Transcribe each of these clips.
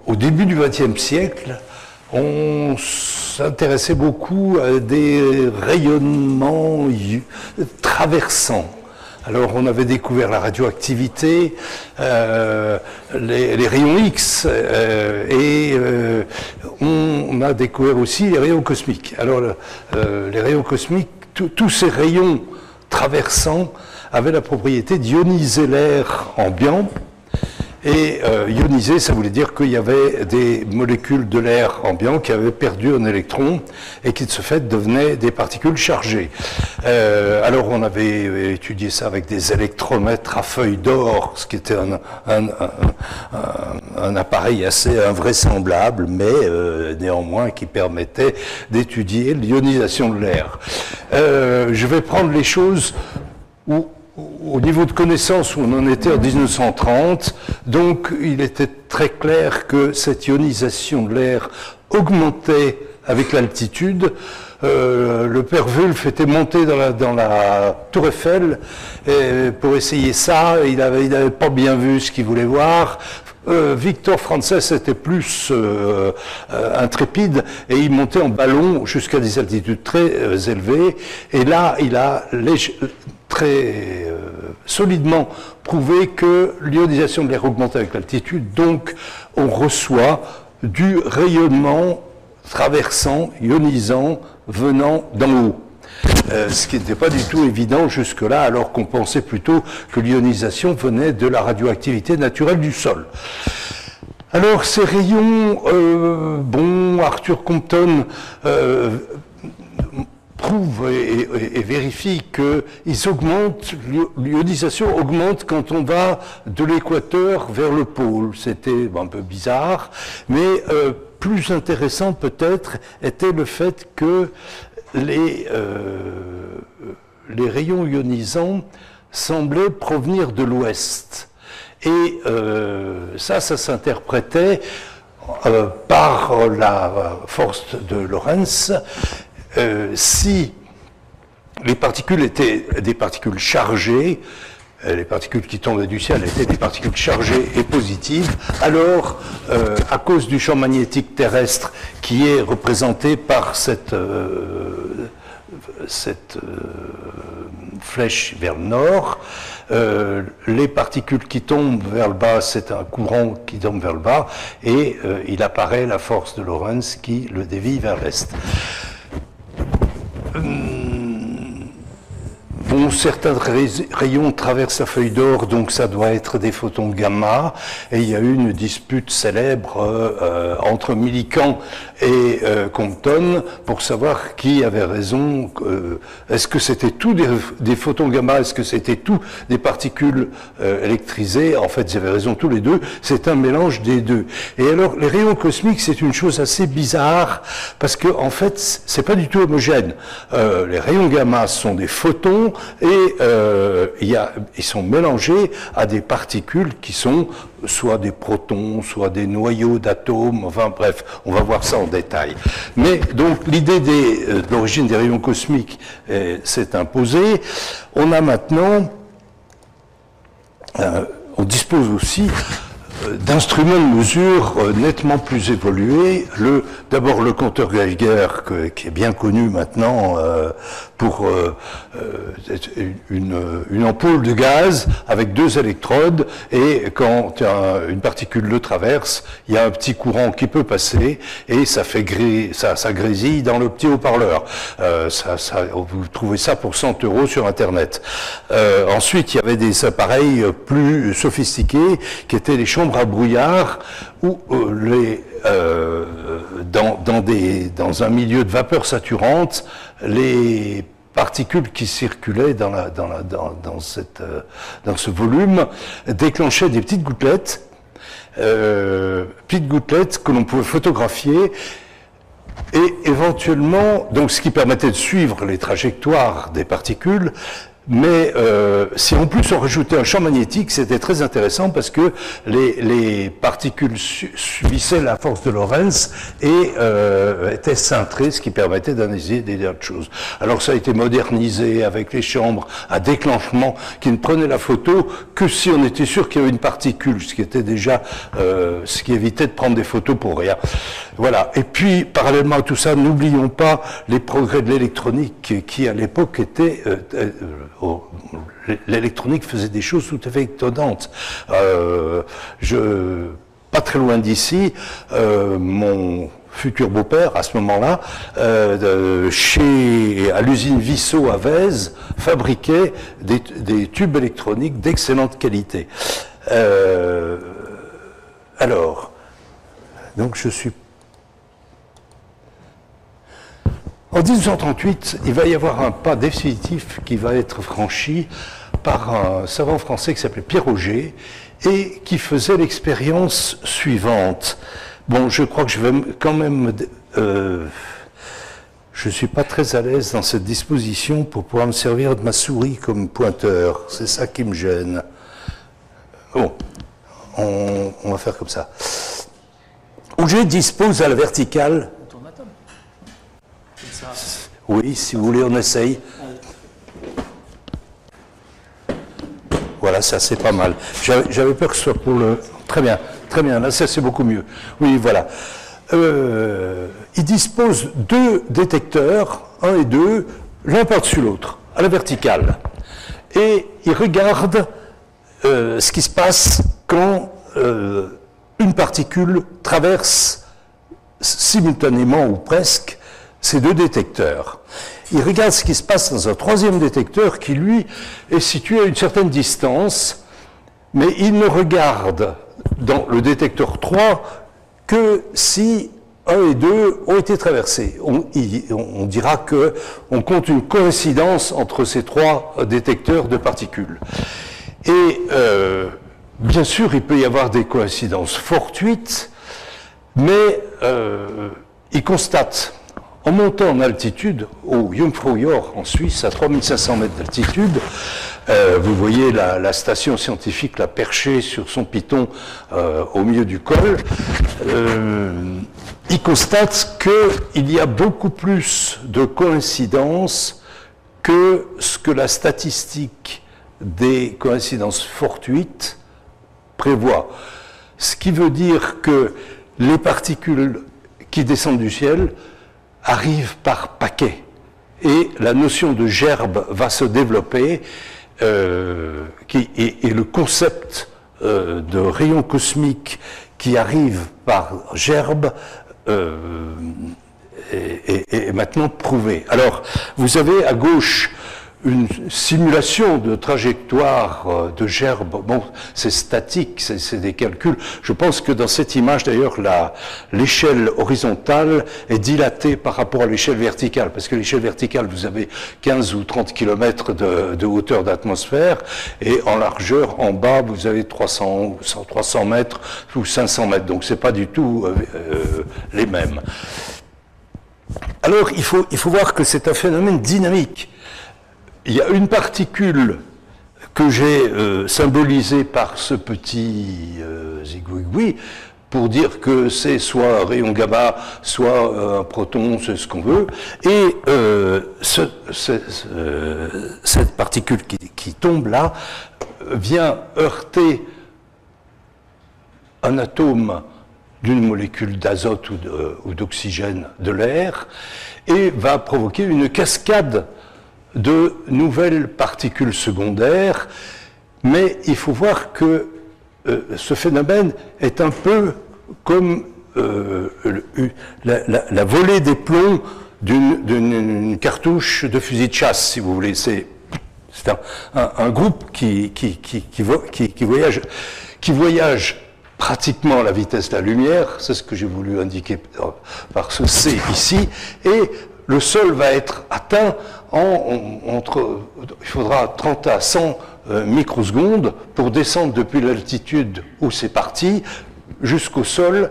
au début du XXe siècle, on s'intéressait beaucoup à des rayonnements traversants. Alors on avait découvert la radioactivité, les rayons X, et on a découvert aussi les rayons cosmiques. Alors les rayons cosmiques, tous ces rayons traversants avaient la propriété d'ioniser l'air ambiant. Et ioniser, ça voulait dire qu'il y avait des molécules de l'air ambiant qui avaient perdu un électron et qui de ce fait devenaient des particules chargées. Alors on avait étudié ça avec des électromètres à feuilles d'or, ce qui était un appareil assez invraisemblable, mais néanmoins qui permettait d'étudier l'ionisation de l'air. Je vais prendre les choses au niveau de connaissance où on en était en 1930, donc il était très clair que cette ionisation de l'air augmentait avec l'altitude. Le père Wulf était monté dans la tour Eiffel pour essayer ça, il n'avait pas bien vu ce qu'il voulait voir. Victor Frances était plus intrépide et il montait en ballon jusqu'à des altitudes très élevées, et là il a très solidement prouvé que l'ionisation de l'air augmentait avec l'altitude, donc on reçoit du rayonnement traversant, ionisant, venant d'en haut. Ce qui n'était pas du tout évident jusque-là, alors qu'on pensait plutôt que l'ionisation venait de la radioactivité naturelle du sol. Alors ces rayons, Arthur Compton prouve et vérifie qu'ils augmentent, l'ionisation augmente quand on va de l'équateur vers le pôle. C'était un peu bizarre, mais plus intéressant peut-être était le fait que les rayons ionisants semblaient provenir de l'ouest. Et ça s'interprétait par la force de Lorentz. Si les particules étaient des particules chargées, les particules qui tombaient du ciel étaient des particules chargées et positives, alors, à cause du champ magnétique terrestre qui est représenté par cette flèche vers le nord, les particules qui tombent vers le bas, c'est un courant qui tombe vers le bas, et il apparaît la force de Lorentz qui le dévie vers l'est. Certains rayons traversent la feuille d'or, donc ça doit être des photons gamma, et il y a eu une dispute célèbre entre Millikan et Compton pour savoir qui avait raison. Est-ce que c'était tout des photons gamma, est-ce que c'était tout des particules électrisées? En fait, ils avaient raison tous les deux, c'est un mélange des deux. Et alors, les rayons cosmiques, c'est une chose assez bizarre, parce que en fait, c'est pas du tout homogène. Les rayons gamma sont des photons, et ils sont mélangés à des particules qui sont soit des protons, soit des noyaux d'atomes, enfin bref, on va voir ça en détail. Mais donc l'idée de l'origine des rayons cosmiques s'est imposée. On a maintenant, on dispose aussi d'instruments de mesure nettement plus évolués. D'abord le compteur Geiger, qui est bien connu maintenant pour une ampoule de gaz avec deux électrodes, et quand une particule le traverse, il y a un petit courant qui peut passer et ça fait ça grésille dans le petit haut-parleur. Vous trouvez ça pour 100 € sur Internet. Ensuite, il y avait des appareils plus sophistiqués qui étaient les chambres à brouillard, où dans un milieu de vapeur saturante, les particules qui circulaient dans ce volume déclenchaient des petites gouttelettes que l'on pouvait photographier, et éventuellement, donc ce qui permettait de suivre les trajectoires des particules, Mais si en plus on rajoutait un champ magnétique, c'était très intéressant parce que les particules subissaient la force de Lorentz et étaient cintrées, ce qui permettait d'analyser des tas de choses. Alors ça a été modernisé avec les chambres à déclenchement qui ne prenaient la photo que si on était sûr qu'il y avait une particule, ce qui était déjà ce qui évitait de prendre des photos pour rien. Voilà. Et puis, parallèlement à tout ça, n'oublions pas les progrès de l'électronique qui, à l'époque, étaient... l'électronique faisait des choses tout à fait étonnantes. Pas très loin d'ici, mon futur beau-père, à ce moment-là, à l'usine Vissot à Vèze, fabriquait des tubes électroniques d'excellente qualité. Alors, donc je suis... En 1838, il va y avoir un pas définitif qui va être franchi par un savant français qui s'appelait Pierre Auger et qui faisait l'expérience suivante. Bon, je crois que je vais quand même... je ne suis pas très à l'aise dans cette disposition pour pouvoir me servir de ma souris comme pointeur. C'est ça qui me gêne. Bon, on va faire comme ça. Auger dispose à la verticale... Oui, si vous voulez, on essaye. Voilà, ça c'est pas mal. J'avais peur que ce soit pour le... Très bien, là ça c'est beaucoup mieux. Oui, voilà. Il dispose deux détecteurs, 1 et 2, l'un par-dessus l'autre, à la verticale. Et il regarde ce qui se passe quand une particule traverse simultanément ou presque ces deux détecteurs. Il regarde ce qui se passe dans un troisième détecteur qui, lui, est situé à une certaine distance, mais il ne regarde dans le détecteur 3 que si 1 et 2 ont été traversés. On dira qu'on compte une coïncidence entre ces trois détecteurs de particules. Et bien sûr, il peut y avoir des coïncidences fortuites, mais il constate en montant en altitude, au Jungfraujoch en Suisse, à 3500 mètres d'altitude, vous voyez la station scientifique là, perchée sur son piton au milieu du col, il constate qu'il y a beaucoup plus de coïncidences que ce que la statistique des coïncidences fortuites prévoit. Ce qui veut dire que les particules qui descendent du ciel arrive par paquets. Et la notion de gerbe va se développer, et le concept de rayon cosmique qui arrive par gerbe est maintenant prouvé. Alors, vous avez à gauche une simulation de trajectoire de gerbe. Bon, c'est statique, c'est des calculs. Je pense que dans cette image, d'ailleurs, l'échelle horizontale est dilatée par rapport à l'échelle verticale, parce que l'échelle verticale, vous avez 15 ou 30 km de hauteur d'atmosphère, et en largeur, en bas, vous avez 300 mètres ou 500 mètres. Donc, c'est pas du tout les mêmes. Alors, il faut voir que c'est un phénomène dynamique. Il y a une particule que j'ai symbolisée par ce petit zigouigoui pour dire que c'est soit un rayon gamma, soit un proton, c'est ce qu'on veut. Et cette particule qui tombe là vient heurter un atome d'une molécule d'azote ou d'oxygène de l'air et va provoquer une cascade de nouvelles particules secondaires, mais il faut voir que ce phénomène est un peu comme la volée des plombs d'une cartouche de fusil de chasse, si vous voulez. C'est un groupe qui voyage pratiquement à la vitesse de la lumière, c'est ce que j'ai voulu indiquer par ce C ici, et le sol va être atteint il faudra 30 à 100 microsecondes pour descendre depuis l'altitude où c'est parti jusqu'au sol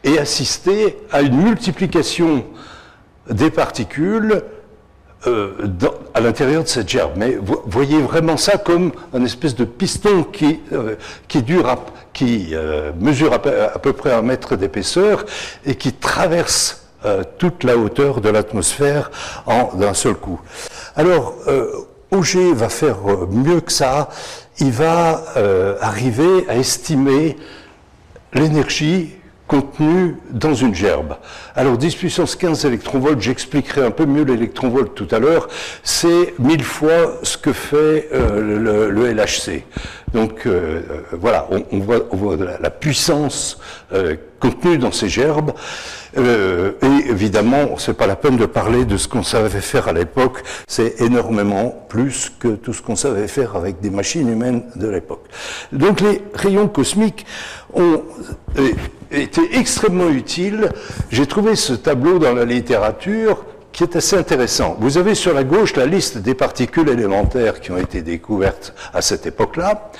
et assister à une multiplication des particules à l'intérieur de cette gerbe. Mais vous voyez vraiment ça comme une espèce de piston qui mesure à peu près 1 mètre d'épaisseur et qui traverse toute la hauteur de l'atmosphère d'un seul coup. Alors, Auger va faire mieux que ça. Il va arriver à estimer l'énergie contenue dans une gerbe. Alors 10 puissance 15 électronvolts, j'expliquerai un peu mieux l'électronvolt tout à l'heure, c'est 1000 fois ce que fait le LHC. Donc voilà, on voit la puissance contenue dans ces gerbes. Et évidemment, c'est pas la peine de parler de ce qu'on savait faire à l'époque, c'est énormément plus que tout ce qu'on savait faire avec des machines humaines de l'époque. Donc les rayons cosmiques ont été extrêmement utiles. J'ai trouvé ce tableau dans la littérature qui est assez intéressant. Vous avez sur la gauche la liste des particules élémentaires qui ont été découvertes à cette époque-là.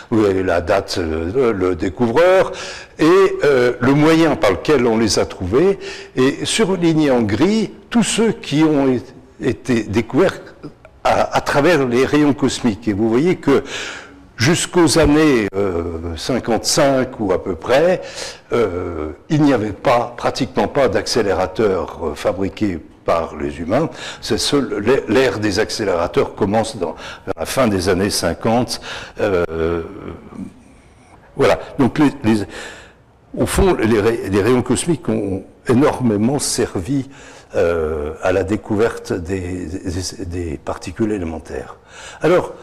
Vous avez la date, le découvreur, et le moyen par lequel on les a trouvés. Et surlignés en gris, tous ceux qui ont été découverts à travers les rayons cosmiques. Et vous voyez que jusqu'aux années 55 ou à peu près, il n'y avait pratiquement pas d'accélérateurs fabriqués par les humains. L'ère des accélérateurs commence vers la fin des années 50. Voilà. Donc, au fond, les rayons cosmiques ont énormément servi à la découverte des particules élémentaires. Alors,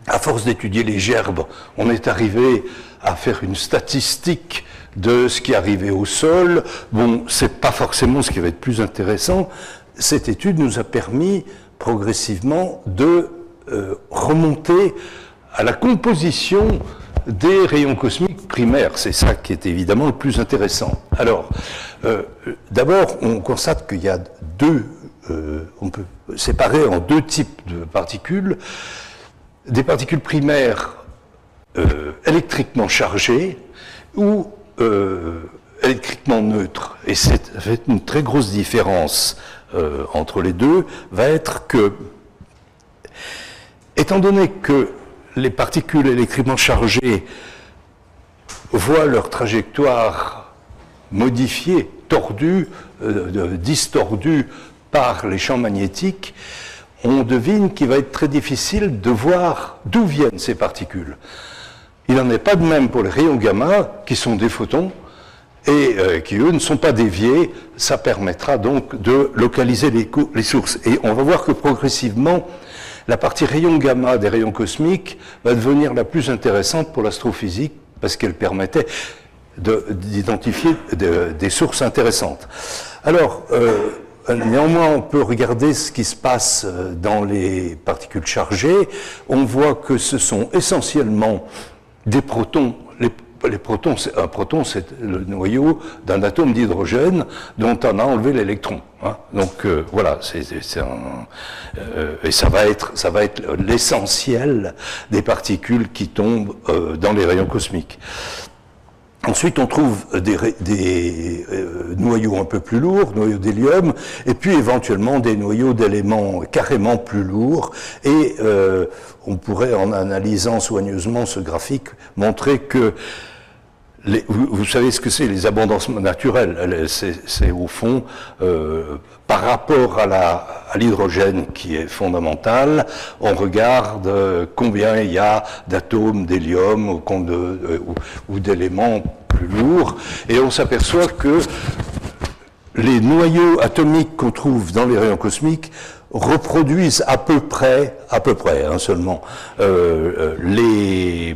à force d'étudier les gerbes, on est arrivé à faire une statistique de ce qui arrivait au sol. Bon, c'est pas forcément ce qui va être plus intéressant. Cette étude nous a permis progressivement de remonter à la composition des rayons cosmiques primaires. C'est ça qui est évidemment le plus intéressant. Alors, d'abord, on constate qu'il y a on peut séparer en 2 types de particules. Des particules primaires électriquement chargées ou électriquement neutres. Et c'est une très grosse différence entre les deux, va être que, étant donné que les particules électriquement chargées voient leur trajectoire modifiée, tordue, distordue par les champs magnétiques, on devine qu'il va être très difficile de voir d'où viennent ces particules. Il n'en est pas de même pour les rayons gamma, qui sont des photons, et qui, eux, ne sont pas déviés. Ça permettra donc de localiser les sources. Et on va voir que progressivement, la partie rayon gamma des rayons cosmiques va devenir la plus intéressante pour l'astrophysique, parce qu'elle permettait d'identifier des sources intéressantes. Alors, néanmoins, on peut regarder ce qui se passe dans les particules chargées. On voit que ce sont essentiellement des protons. Les protons, un proton, c'est le noyau d'un atome d'hydrogène dont on a enlevé l'électron. Hein. Donc voilà, et ça va être l'essentiel des particules qui tombent dans les rayons cosmiques. Ensuite, on trouve des noyaux un peu plus lourds, noyaux d'hélium, et puis éventuellement des noyaux d'éléments carrément plus lourds. Et on pourrait, en analysant soigneusement ce graphique, montrer que vous savez ce que c'est, les abondances naturelles. C'est au fond, par rapport à l'hydrogène qui est fondamental, on regarde combien il y a d'atomes d'hélium ou d'éléments plus lourds, et on s'aperçoit que les noyaux atomiques qu'on trouve dans les rayons cosmiques reproduisent à peu près hein, seulement, les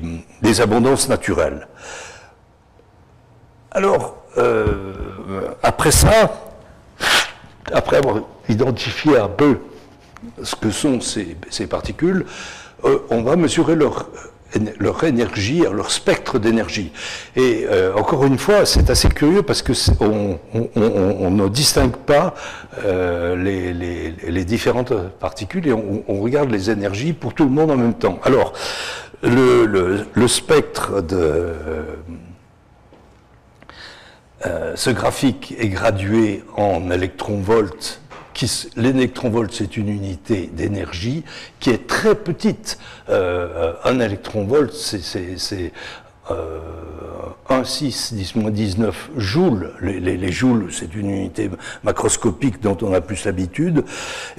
abondances naturelles. Alors, après ça, après avoir identifié un peu ce que sont ces particules, on va mesurer leur énergie, leur spectre d'énergie. Et encore une fois, c'est assez curieux parce que on ne distingue pas les différentes particules et on regarde les énergies pour tout le monde en même temps. Alors, le spectre de ce graphique est gradué en électronvolts l'électronvolt, c'est une unité d'énergie qui est très petite. Un électronvolt, c'est 1,6, 10-19 joules. Les joules, c'est une unité macroscopique dont on a plus l'habitude.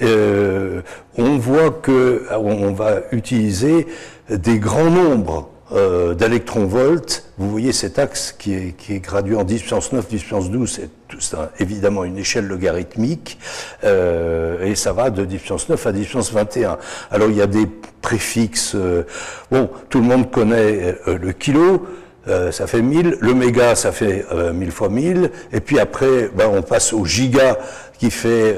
On voit qu'on va utiliser des grands nombres d'électronvolts. Vous voyez cet axe qui est gradué en 10 puissance 9, 10 puissance 12, c'est évidemment une échelle logarithmique, et ça va de 10 puissance 9 à 10 puissance 21. Alors il y a des préfixes, bon, tout le monde connaît le kilo, ça fait 1000, le méga ça fait 1000 fois 1000, et puis après on passe au giga qui fait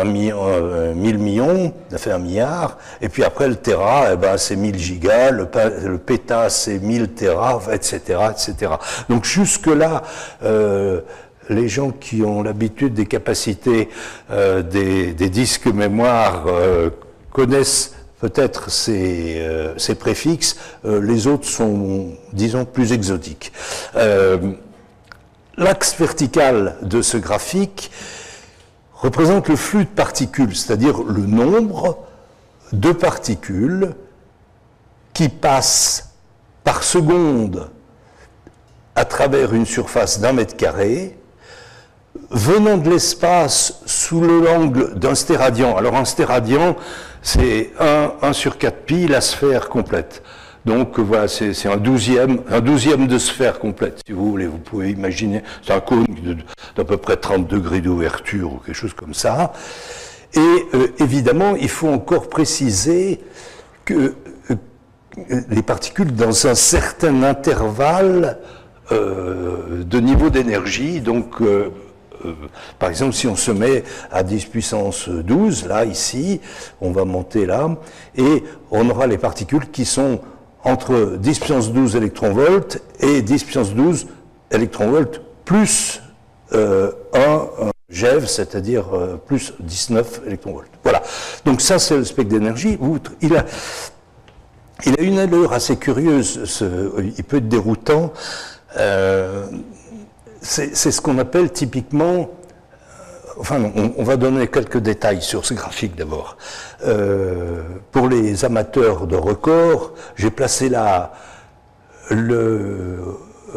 1000 millions, ça fait 1 milliard, et puis après le téra, c'est 1000 gigas, le péta c'est 1000 téra, etc., etc. Donc jusque-là, les gens qui ont l'habitude des capacités des disques mémoire connaissent peut-être ces préfixes, les autres sont, disons, plus exotiques. L'axe vertical de ce graphique représente le flux de particules, c'est-à-dire le nombre de particules qui passent par seconde à travers une surface d'1 mètre carré, venant de l'espace sous l'angle d'un stéradian. Alors un stéradian, c'est 1 sur 4 pi, la sphère complète. Donc voilà, c'est un douzième de sphère complète, si vous voulez. Vous pouvez imaginer, c'est un cône d'à peu près 30 degrés d'ouverture ou quelque chose comme ça. Et évidemment, il faut encore préciser que les particules dans un certain intervalle de niveau d'énergie, donc par exemple, si on se met à 10 puissance 12, là, ici, on va monter là, et on aura les particules qui sont entre 10 puissance 12 électronvolts et 10 puissance 12 électronvolts plus 1 GeV, c'est-à-dire plus 19 électronvolts. Voilà. Donc ça, c'est le spectre d'énergie. Il a une allure assez curieuse, il peut être déroutant. C'est ce qu'on appelle typiquement, enfin on va donner quelques détails sur ce graphique d'abord. Pour les amateurs de records, j'ai placé là le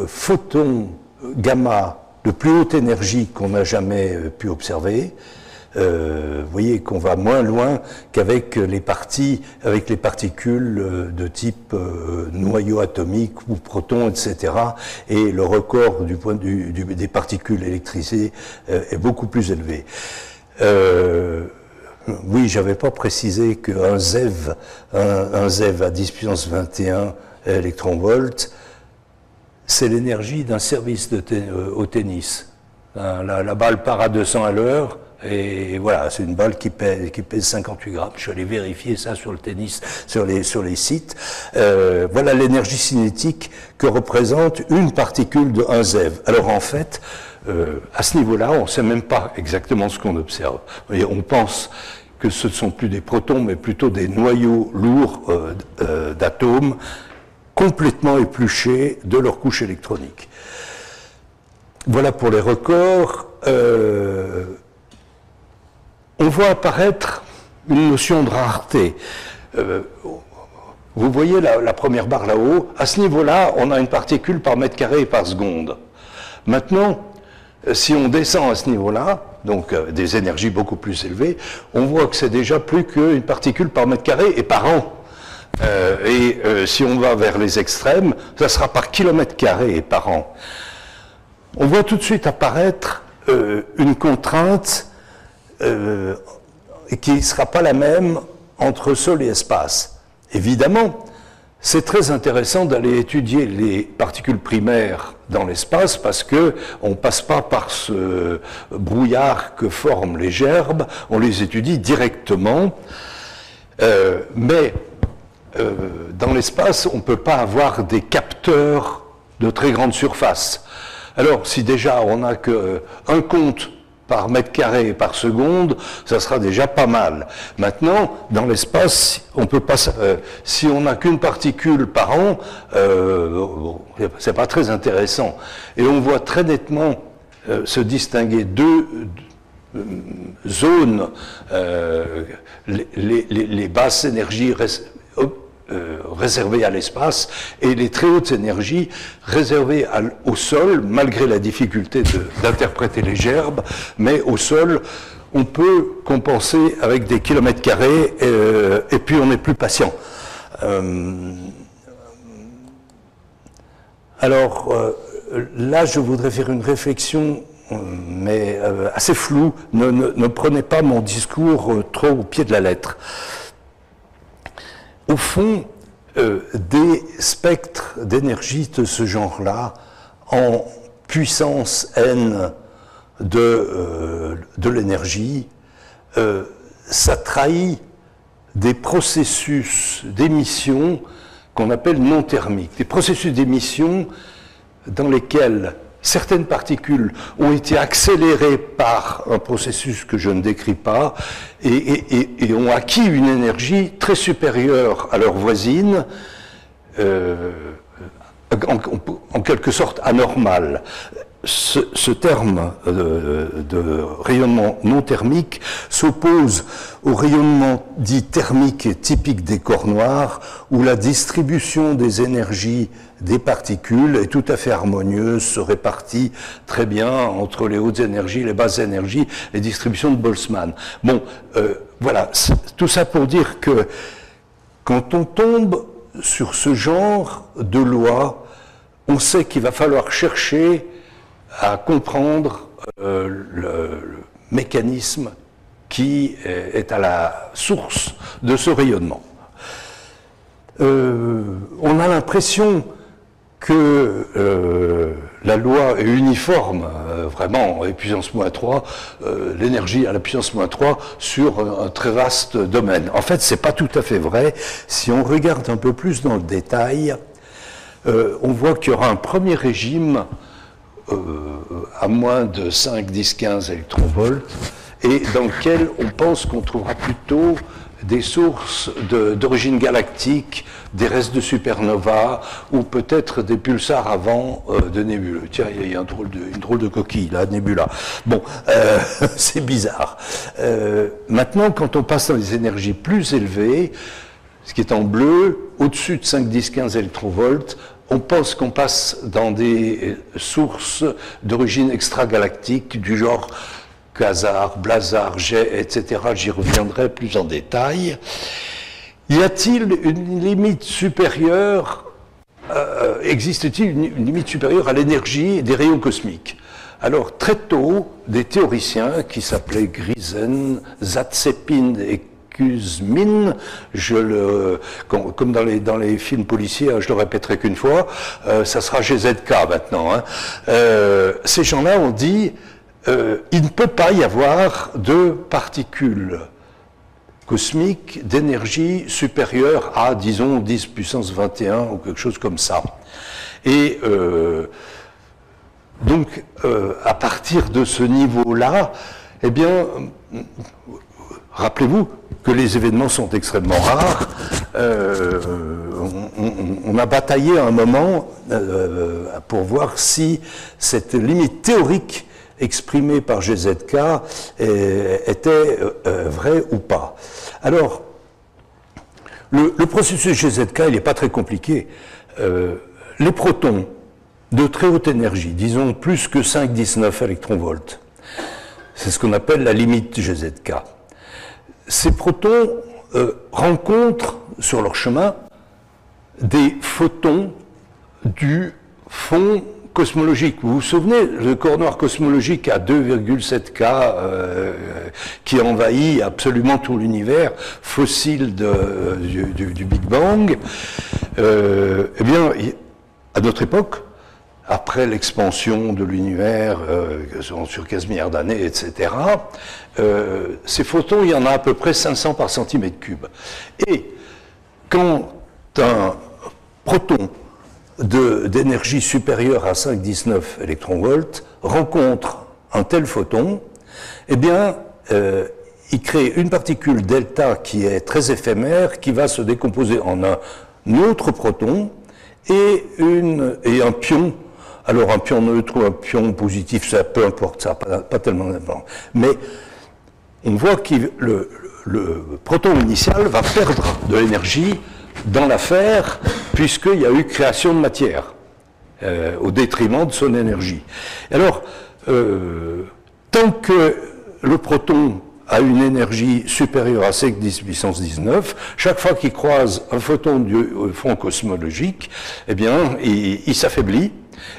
photon gamma de plus haute énergie qu'on n'a jamais pu observer. Vous voyez qu'on va moins loin qu'avec les particules de type noyau atomique ou proton, etc. Et le record du point de vue des particules électrisées est beaucoup plus élevé. Oui, j'avais pas précisé qu'un ZeV, un ZeV à 10 puissance 21 électronvolts, c'est l'énergie d'un service au tennis. La balle part à 200 à l'heure. Et voilà, c'est une balle qui pèse 58 grammes. Je suis allé vérifier ça sur le tennis, sur les sites. Voilà l'énergie cinétique que représente une particule de 1 ZeV. Alors en fait, à ce niveau-là, on ne sait même pas exactement ce qu'on observe. Vous voyez, on pense que ce ne sont plus des protons, mais plutôt des noyaux lourds d'atomes complètement épluchés de leur couche électronique. Voilà pour les records. On voit apparaître une notion de rareté. Vous voyez la première barre là-haut. À ce niveau-là, on a une particule par mètre carré et par seconde. Maintenant, si on descend à ce niveau-là, donc des énergies beaucoup plus élevées, on voit que c'est déjà plus qu'une particule par mètre carré et par an. Si on va vers les extrêmes, ça sera par kilomètre carré et par an. On voit tout de suite apparaître une contrainte qui ne sera pas la même entre sol et espace. Évidemment, c'est très intéressant d'aller étudier les particules primaires dans l'espace parce que on passe pas par ce brouillard que forment les gerbes, on les étudie directement, mais dans l'espace, on ne peut pas avoir des capteurs de très grande surface. Alors, si déjà on n'a qu'un compte par mètre carré et par seconde, ça sera déjà pas mal. Maintenant, dans l'espace, on peut pas, si on n'a qu'une particule par an, c'est pas très intéressant. Et on voit très nettement se distinguer deux zones, les basses énergies réservées à l'espace et les très hautes énergies réservées au sol, malgré la difficulté d'interpréter les gerbes, mais au sol, on peut compenser avec des kilomètres carrés et puis on est plus patient. Alors là, je voudrais faire une réflexion, mais assez floue. Ne prenez pas mon discours trop au pied de la lettre. Au fond, des spectres d'énergie de ce genre-là, en puissance n de l'énergie, ça trahit des processus d'émission qu'on appelle non thermiques. Des processus d'émission dans lesquels certaines particules ont été accélérées par un processus que je ne décris pas et ont acquis une énergie très supérieure à leurs voisines, en quelque sorte anormale. Ce terme de rayonnement non thermique s'oppose au rayonnement dit thermique et typique des corps noirs, où la distribution des énergies des particules est tout à fait harmonieuse, se répartit très bien entre les hautes énergies, les basses énergies, les distributions de Boltzmann. Bon, voilà, tout ça pour dire que quand on tombe sur ce genre de loi, on sait qu'il va falloir chercher à comprendre le mécanisme qui est à la source de ce rayonnement. On a l'impression que la loi est uniforme, vraiment, et puissance moins 3, l'énergie à la puissance moins 3 sur un très vaste domaine. En fait, c'est pas tout à fait vrai. Si on regarde un peu plus dans le détail, on voit qu'il y aura un premier régime à moins de 5, 10, 15 électronvolts, et dans lequel on pense qu'on trouvera plutôt des sources d'origine galactique, des restes de supernova, ou peut-être des pulsars avant de nébuleux. Tiens, il y a une drôle de coquille, là, nébula. Bon, c'est bizarre. Maintenant, quand on passe dans les énergies plus élevées, ce qui est en bleu, au-dessus de 5, 10, 15 électronvolts, on pense qu'on passe dans des sources d'origine extragalactique du genre quasar, blazar, jet, etc. J'y reviendrai plus en détail. Y a-t-il une limite supérieure, existe-t-il une limite supérieure à l'énergie des rayons cosmiques? Alors, très tôt, des théoriciens qui s'appelaient Grisen, Zatsepin et Kuzmin, comme dans les films policiers, je le répéterai qu'une fois, ça sera GZK maintenant. Hein. Ces gens-là ont dit il ne peut pas y avoir de particules cosmiques d'énergie supérieure à, disons, 10 puissance 21 ou quelque chose comme ça. Et donc, à partir de ce niveau-là, eh bien, rappelez-vous que les événements sont extrêmement rares. On a bataillé à un moment pour voir si cette limite théorique exprimée par GZK était vraie ou pas. Alors, le processus GZK, il n'est pas très compliqué. Les protons de très haute énergie, disons plus que 5,19 électronvolts, c'est ce qu'on appelle la limite GZK. Ces protons rencontrent sur leur chemin des photons du fond cosmologique. Vous vous souvenez, le corps noir cosmologique à 2,7 K qui envahit absolument tout l'univers, fossile du Big Bang, eh bien, à notre époque, après l'expansion de l'univers sur 15 milliards d'années, etc., ces photons, il y en a à peu près 500 par centimètre cube. Et quand un proton d'énergie supérieure à 5,19 électronvolts rencontre un tel photon, eh bien, il crée une particule delta qui est très éphémère, qui va se décomposer en un autre proton et un pion Alors un pion neutre ou un pion positif, ça peu importe, ça n'a pas tellement d'importance. Mais on voit que le proton initial va perdre de l'énergie dans l'affaire, puisqu'il y a eu création de matière, au détriment de son énergie. Alors, tant que le proton a une énergie supérieure à sec 10 puissance 19, chaque fois qu'il croise un photon du fond cosmologique, eh bien, il s'affaiblit,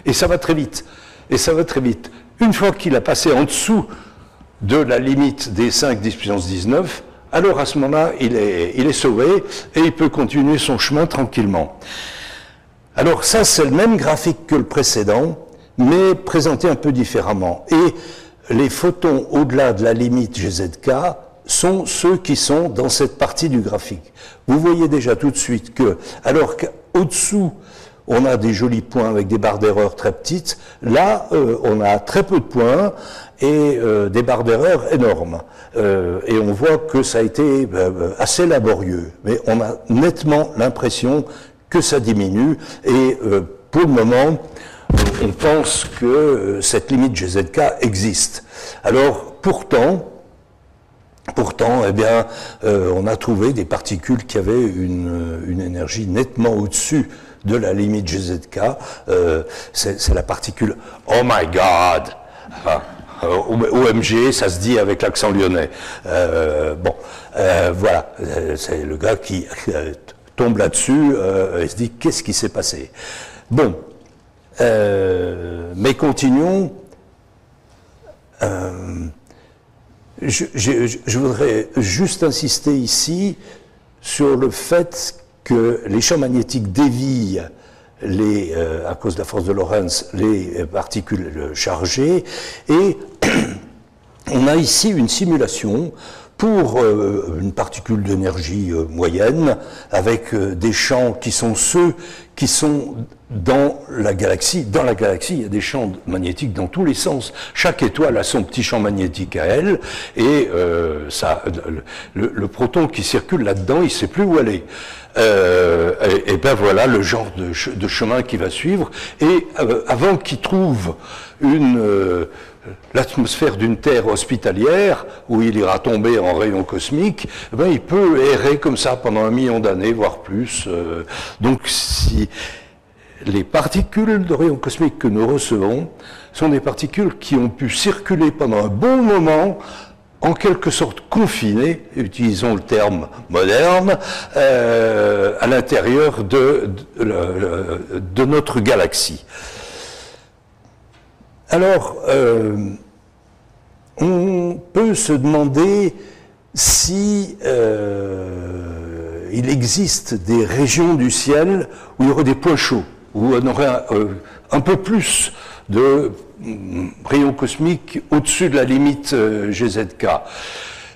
et ça va très vite. Et ça va très vite. Une fois qu'il a passé en dessous de la limite des 5 10 puissance 19, alors à ce moment-là, il est sauvé, et il peut continuer son chemin tranquillement. Alors ça, c'est le même graphique que le précédent, mais présenté un peu différemment. Et les photons au-delà de la limite GZK sont ceux qui sont dans cette partie du graphique. Vous voyez déjà tout de suite que, alors qu'au-dessous, on a des jolis points avec des barres d'erreur très petites, là, on a très peu de points et des barres d'erreur énormes. Et on voit que ça a été assez laborieux, mais on a nettement l'impression que ça diminue, et pour le moment, on pense que cette limite GZK existe. Alors, pourtant, eh bien, on a trouvé des particules qui avaient une énergie nettement au-dessus de la limite GZK. C'est la particule « Oh my God !» OMG, ça se dit avec l'accent lyonnais. Voilà, c'est le gars qui tombe là-dessus et se dit « Qu'est-ce qui s'est passé ?» Bon. Mais continuons. Je voudrais juste insister ici sur le fait que les champs magnétiques dévient à cause de la force de Lorentz, les particules chargées, et on a ici une simulation pour une particule d'énergie moyenne, avec des champs qui sont ceux qui sont dans la galaxie. Dans la galaxie, il y a des champs magnétiques dans tous les sens. Chaque étoile a son petit champ magnétique à elle, et le proton qui circule là-dedans, il ne sait plus où aller. Et ben voilà le genre de chemin qu'il va suivre. Et avant qu'il trouve l'atmosphère d'une Terre hospitalière, où il ira tomber en rayons cosmiques, ben, il peut errer comme ça pendant 1 million d'années, voire plus. Donc si les particules de rayons cosmiques que nous recevons sont des particules qui ont pu circuler pendant un bon moment, en quelque sorte confinées, utilisons le terme moderne, à l'intérieur de notre galaxie. Alors, on peut se demander si il existe des régions du ciel où il y aurait des points chauds, où on aurait un peu plus de rayons cosmiques au-dessus de la limite GZK.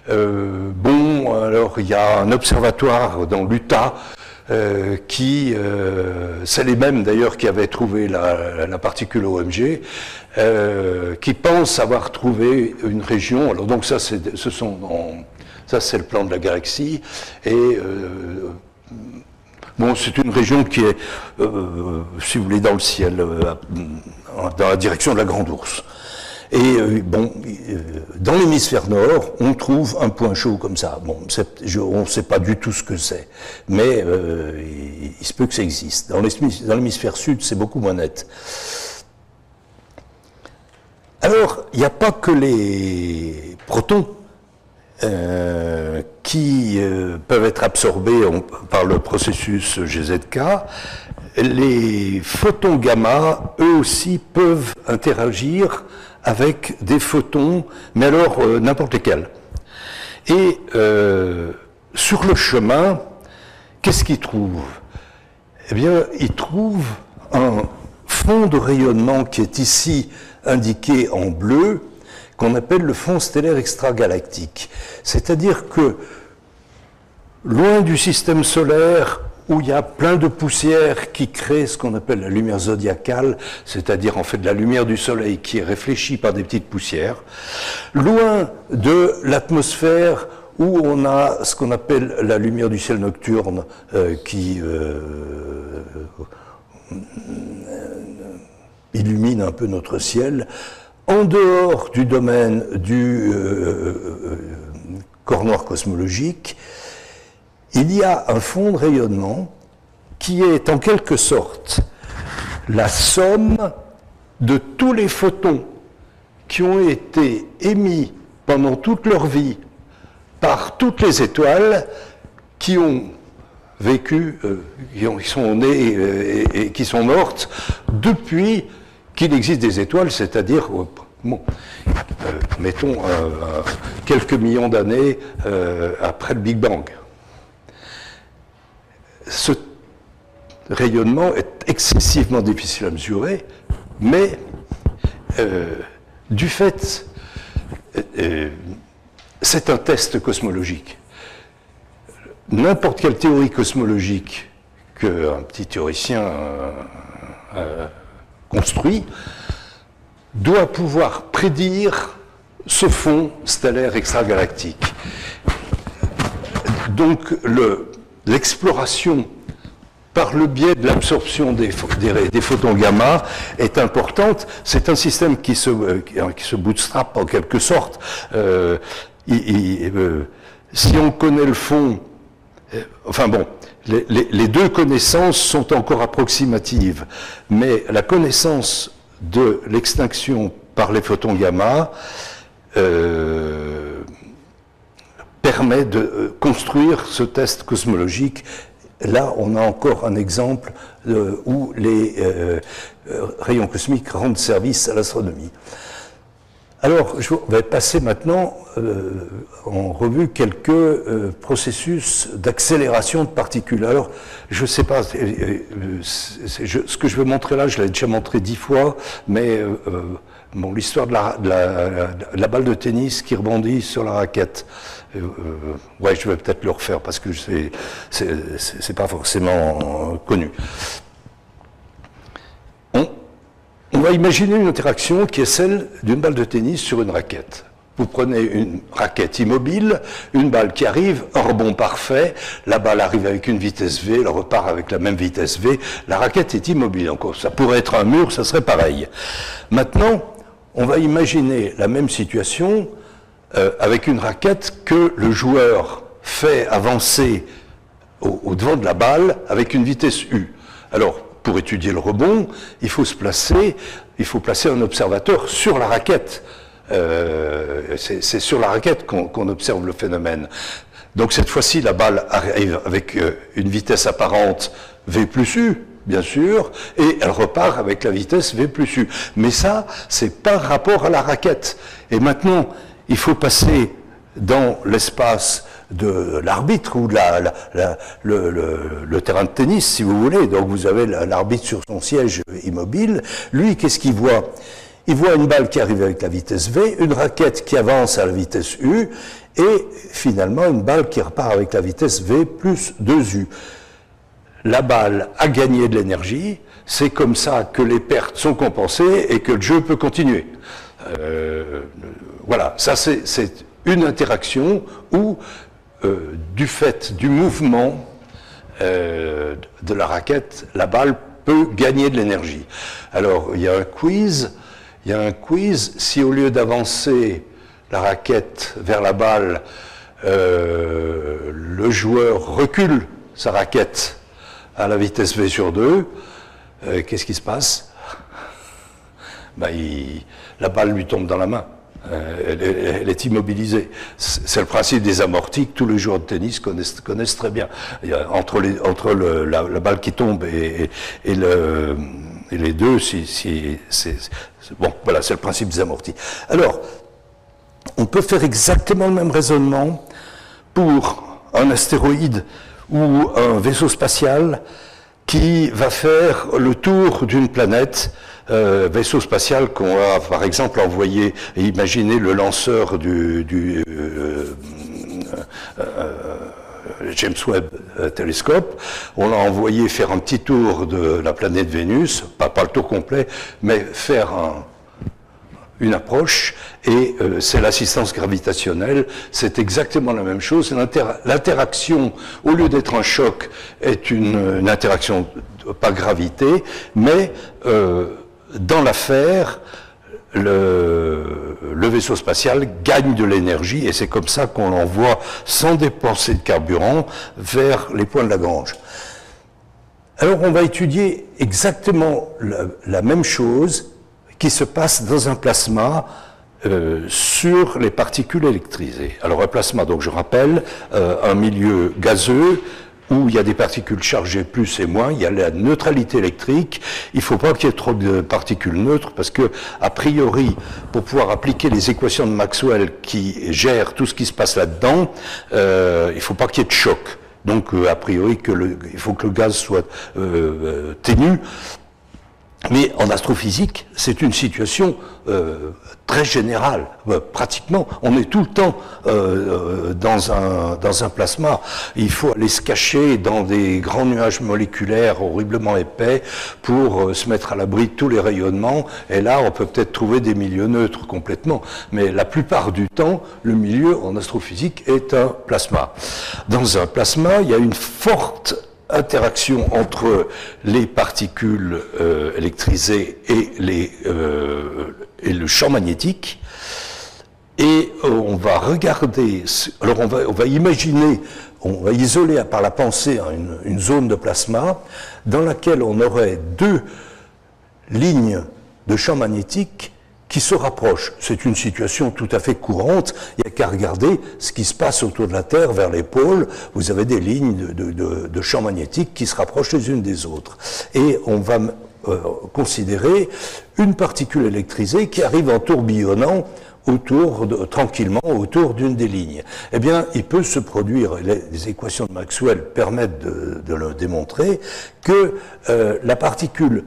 Bon, alors il y a un observatoire dans l'Utah c'est les mêmes d'ailleurs qui avaient trouvé la particule OMG, qui pensent avoir trouvé une région. Alors donc ça c'est le plan de la galaxie, et bon, c'est une région qui est, si vous voulez, dans le ciel, dans la direction de la Grande Ourse. Et dans l'hémisphère nord, on trouve un point chaud comme ça. Bon, on ne sait pas du tout ce que c'est, mais il se peut que ça existe. Dans l'hémisphère sud, c'est beaucoup moins net. Alors, il n'y a pas que les protons qui peuvent être absorbés par le processus GZK. Les photons gamma, eux aussi, peuvent interagir avec des photons, mais alors n'importe lesquels. Et sur le chemin, qu'est-ce qu'ils trouvent? Eh bien, ils trouvent un fond de rayonnement qui est ici indiqué en bleu, qu'on appelle le fond stellaire extragalactique. C'est-à-dire que, loin du système solaire, où il y a plein de poussière qui crée ce qu'on appelle la lumière zodiacale, c'est-à-dire en fait de la lumière du soleil qui est réfléchie par des petites poussières, loin de l'atmosphère où on a ce qu'on appelle la lumière du ciel nocturne illumine un peu notre ciel. En dehors du domaine du corps noir cosmologique, il y a un fond de rayonnement qui est en quelque sorte la somme de tous les photons qui ont été émis pendant toute leur vie par toutes les étoiles qui ont vécu, qui sont nées et qui sont mortes depuis qu'il existe des étoiles, c'est-à-dire, bon, mettons, quelques millions d'années après le Big Bang. Ce rayonnement est excessivement difficile à mesurer, mais du fait, c'est un test cosmologique. N'importe quelle théorie cosmologique qu'un petit théoricien construit doit pouvoir prédire ce fond stellaire extragalactique. Donc l'exploration par le biais de l'absorption des photons gamma est importante. C'est un système qui se bootstrap en quelque sorte. Si on connaît le fond, enfin bon, les deux connaissances sont encore approximatives, mais la connaissance de l'extinction par les photons gamma permet de construire ce test cosmologique. Là, on a encore un exemple où les rayons cosmiques rendent service à l'astronomie. Alors, je vais passer maintenant en revue quelques processus d'accélération de particules. Alors, je ne sais pas, ce que je vais montrer là, je l'ai déjà montré 10 fois, mais bon, l'histoire de la balle de tennis qui rebondit sur la raquette. Ouais, je vais peut-être le refaire parce que c'est pas forcément connu. On va imaginer une interaction qui est celle d'une balle de tennis sur une raquette. Vous prenez une raquette immobile, une balle qui arrive, un rebond parfait, la balle arrive avec une vitesse V, elle repart avec la même vitesse V, la raquette est immobile. Donc ça pourrait être un mur, ça serait pareil. Maintenant, on va imaginer la même situation avec une raquette que le joueur fait avancer au devant de la balle avec une vitesse U. Alors, pour étudier le rebond, il faut placer un observateur sur la raquette. C'est sur la raquette qu'on observe le phénomène. Donc cette fois-ci, la balle arrive avec une vitesse apparente V plus U, bien sûr, et elle repart avec la vitesse V plus U. Mais ça, c'est par rapport à la raquette. Et maintenant, il faut passer dans l'espace de l'arbitre ou le terrain de tennis, si vous voulez. Donc vous avez l'arbitre sur son siège immobile. Lui, qu'est-ce qu'il voit? Il voit une balle qui arrive avec la vitesse V, une raquette qui avance à la vitesse U, et finalement une balle qui repart avec la vitesse V plus 2U. La balle a gagné de l'énergie, c'est comme ça que les pertes sont compensées et que le jeu peut continuer. Voilà, ça c'est une interaction où, du fait du mouvement de la raquette, la balle peut gagner de l'énergie. Alors, il y a un quiz. Si au lieu d'avancer la raquette vers la balle, le joueur recule sa raquette à la vitesse V sur 2, qu'est-ce qui se passe? La balle lui tombe dans la main. Elle est immobilisée. C'est le principe des amortis que tous les joueurs de tennis connaissent très bien. Entre la balle qui tombe et les deux, bon, voilà, c'est le principe des amortis. Alors, on peut faire exactement le même raisonnement pour un astéroïde ou un vaisseau spatial qui va faire le tour d'une planète. Vaisseau spatial qu'on va par exemple envoyer, imaginez le lanceur du James Webb télescope, on l'a envoyé faire un petit tour de la planète Vénus, pas le tour complet, mais faire une approche, et c'est l'assistance gravitationnelle, c'est exactement la même chose. L'interaction, au lieu d'être un choc, est une interaction, pas gravité, mais dans l'affaire, le vaisseau spatial gagne de l'énergie et c'est comme ça qu'on l'envoie sans dépenser de carburant vers les points de Lagrange. Alors on va étudier exactement la même chose qui se passe dans un plasma sur les particules électrisées. Alors un plasma, donc je rappelle, un milieu gazeux où il y a des particules chargées plus et moins, il y a la neutralité électrique, il ne faut pas qu'il y ait trop de particules neutres parce que, a priori, pour pouvoir appliquer les équations de Maxwell qui gèrent tout ce qui se passe là-dedans, il ne faut pas qu'il y ait de choc. Donc, a priori, il faut que le gaz soit ténu. Mais en astrophysique, c'est une situation très générale. Pratiquement, on est tout le temps dans un plasma. Il faut aller se cacher dans des grands nuages moléculaires horriblement épais pour se mettre à l'abri de tous les rayonnements. Et là, on peut peut-être trouver des milieux neutres complètement. Mais la plupart du temps, le milieu en astrophysique est un plasma. Dans un plasma, il y a une forte interaction entre les particules électrisées et le champ magnétique. Et on va regarder, alors on va imaginer, on va isoler par la pensée une zone de plasma dans laquelle on aurait deux lignes de champ magnétique qui se rapprochent. C'est une situation tout à fait courante. Il n'y a qu'à regarder ce qui se passe autour de la Terre, vers les pôles. Vous avez des lignes de champs magnétiques qui se rapprochent les unes des autres. Et on va considérer une particule électrisée qui arrive en tourbillonnant tranquillement autour d'une des lignes. Eh bien, il peut se produire, les équations de Maxwell permettent de le démontrer, que la particule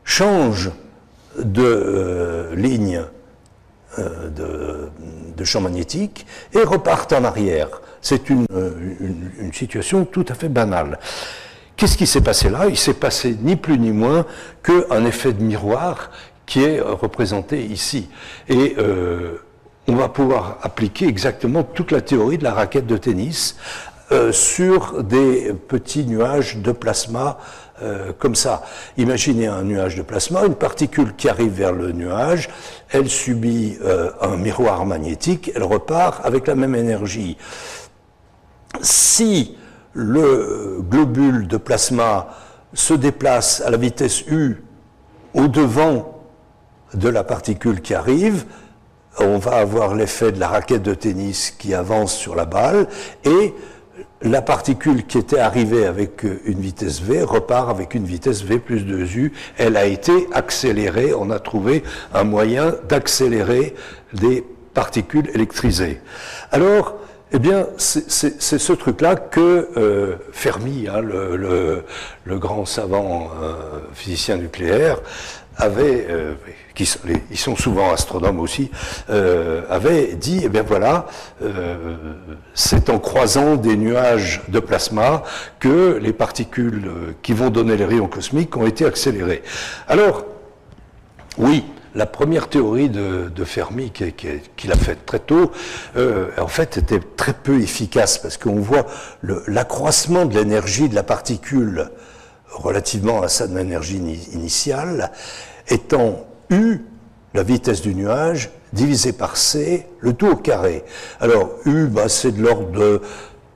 change de ligne de champ magnétique et repartent en arrière. C'est une situation tout à fait banale. Qu'est-ce qui s'est passé là? Il s'est passé ni plus ni moins qu'un effet de miroir qui est représenté ici. Et on va pouvoir appliquer exactement toute la théorie de la raquette de tennis sur des petits nuages de plasma comme ça. Imaginez un nuage de plasma, une particule qui arrive vers le nuage, elle subit un miroir magnétique, elle repart avec la même énergie. Si le globule de plasma se déplace à la vitesse u au-devant de la particule qui arrive, on va avoir l'effet de la raquette de tennis qui avance sur la balle et la particule qui était arrivée avec une vitesse v repart avec une vitesse v plus 2u. Elle a été accélérée, on a trouvé un moyen d'accélérer des particules électrisées. Alors, eh bien, c'est ce truc-là que Fermi, hein, le grand savant physicien nucléaire, avait, ils sont souvent astronomes aussi, avait dit, eh bien voilà, c'est en croisant des nuages de plasma que les particules qui vont donner les rayons cosmiques ont été accélérées. Alors, oui, la première théorie de Fermi qu'il a faite très tôt, en fait, était très peu efficace parce qu'on voit l'accroissement de l'énergie de la particule relativement à sa énergie initiale, étant U, la vitesse du nuage, divisé par C, le tout au carré. Alors, U, c'est de l'ordre de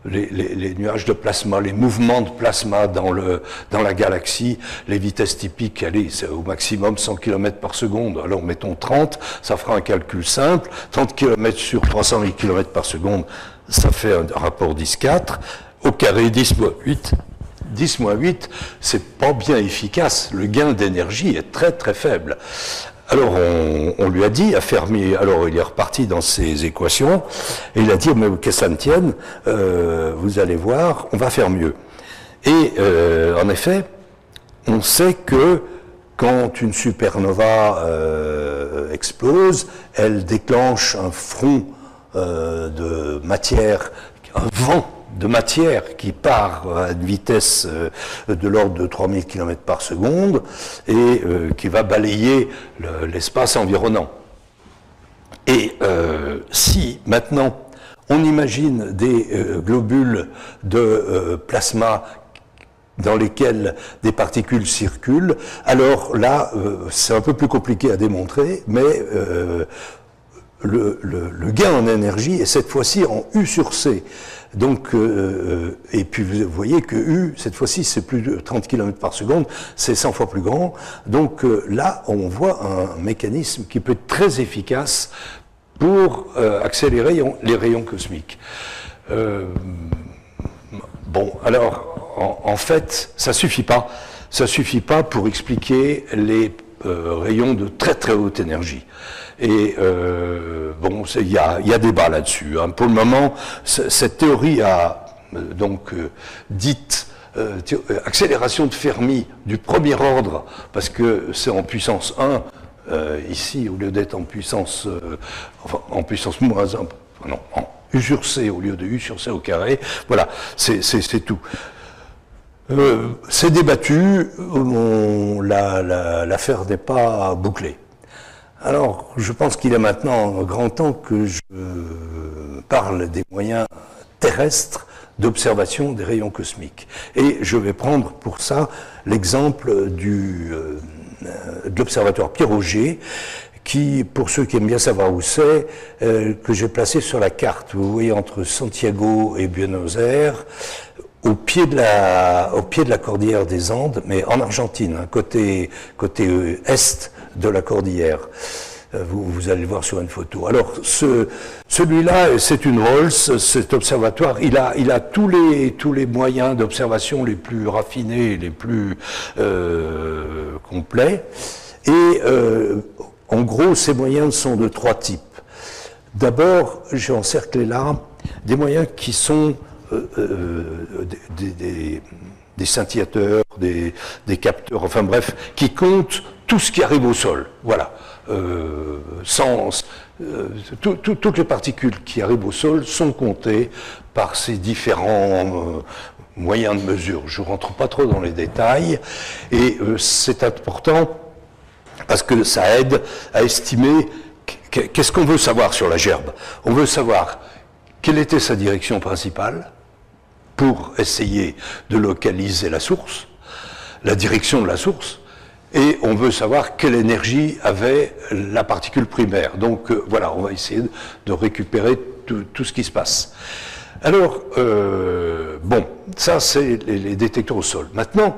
les nuages de plasma, les mouvements de plasma dans la galaxie, les vitesses typiques, allez, c'est au maximum 100 km par seconde. Alors, mettons 30, ça fera un calcul simple. 30 km sur 300 km par seconde, ça fait un rapport 10,4. Au carré, 10 moins 8. 10 moins 8, c'est pas bien efficace. Le gain d'énergie est très très faible. Alors on lui a dit à Fermi, alors il est reparti dans ses équations, et il a dit, mais que ça ne tienne, vous allez voir, on va faire mieux. Et en effet, on sait que quand une supernova explose, elle déclenche un front de matière, un vent de matière qui part à une vitesse de l'ordre de 3000 km par seconde et qui va balayer l'espace environnant. Et si maintenant on imagine des globules de plasma dans lesquels des particules circulent, alors là, c'est un peu plus compliqué à démontrer, mais le gain en énergie est cette fois-ci en U sur C. Donc, et puis vous voyez que U, cette fois-ci, c'est plus de 30 km par seconde, c'est 100 fois plus grand. Donc là, on voit un mécanisme qui peut être très efficace pour accélérer les rayons cosmiques. Bon, alors, en fait, ça suffit pas. Ça suffit pas pour expliquer les rayons de très très haute énergie. Et bon, il y a débat là-dessus. Hein. Pour le moment, cette théorie a donc dite accélération de Fermi du premier ordre, parce que c'est en puissance 1, ici, au lieu d'être en puissance, enfin, en puissance moins 1, non, en U sur C au lieu de U sur C au carré. Voilà, c'est tout. C'est débattu, l'affaire n'est pas bouclée. Alors, je pense qu'il est maintenant grand temps que je parle des moyens terrestres d'observation des rayons cosmiques. Et je vais prendre pour ça l'exemple de l'observatoire Pierre-Auger, qui, pour ceux qui aiment bien savoir où c'est, que j'ai placé sur la carte. Vous voyez, entre Santiago et Buenos Aires, au pied de la cordillère des Andes, mais en Argentine, hein, côté est de la cordillère. Vous allez le voir sur une photo. Alors, celui-là, c'est une Rolls, cet observatoire, il a tous les moyens d'observation les plus raffinés, les plus complets. Et en gros, ces moyens sont de 3 types. D'abord, j'ai encerclé là des moyens qui sont des scintillateurs, des capteurs, enfin bref, qui comptent tout ce qui arrive au sol. Voilà. Toutes les particules qui arrivent au sol sont comptées par ces différents moyens de mesure. Je ne rentre pas trop dans les détails, et c'est important parce que ça aide à estimer qu'est-ce qu'on veut savoir sur la gerbe. On veut savoir quelle était sa direction principale pour essayer de localiser la source, la direction de la source, et on veut savoir quelle énergie avait la particule primaire. Donc voilà, on va essayer de récupérer tout ce qui se passe. Alors, bon, ça c'est les détecteurs au sol. Maintenant,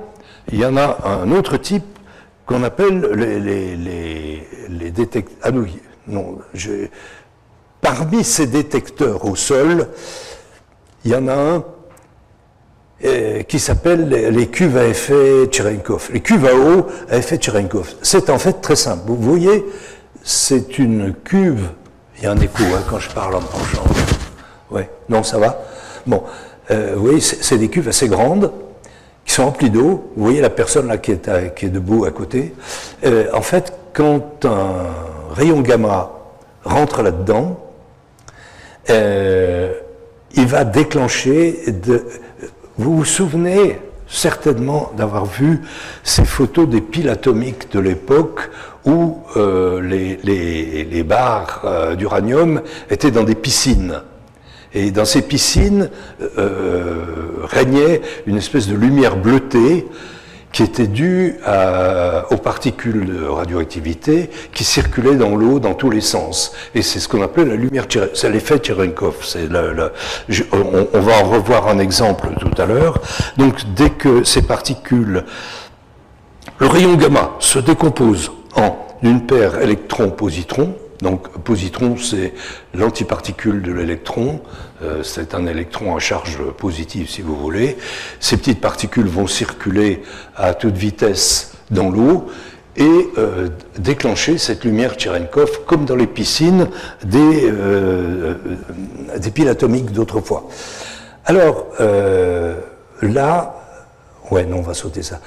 il y en a un autre type qu'on appelle les détecteurs... Ah non, parmi ces détecteurs au sol, il y en a un qui s'appelle les cuves à effet Cherenkov. Les cuves à eau à effet Cherenkov. C'est en fait très simple. Vous voyez, c'est une cuve. Il y a un écho hein, quand je parle en me penchant. Ouais, non, ça va. Bon, vous voyez, c'est des cuves assez grandes qui sont remplies d'eau. Vous voyez la personne là qui est debout à côté. En fait, quand un rayon gamma rentre là-dedans, il va déclencher Vous vous souvenez certainement d'avoir vu ces photos des piles atomiques de l'époque où les barres d'uranium étaient dans des piscines. Et dans ces piscines régnait une espèce de lumière bleutée qui était due aux particules de radioactivité qui circulaient dans l'eau dans tous les sens. Et c'est ce qu'on appelait la lumière, c'est l'effet Cherenkov. On va en revoir un exemple tout à l'heure. Donc dès que ces particules, le rayon gamma se décompose en une paire électron-positron. Donc positron, c'est l'antiparticule de l'électron, c'est un électron à charge positive si vous voulez. Ces petites particules vont circuler à toute vitesse dans l'eau et déclencher cette lumière Cherenkov comme dans les piscines des piles atomiques d'autrefois. Alors là, ouais non on va sauter ça.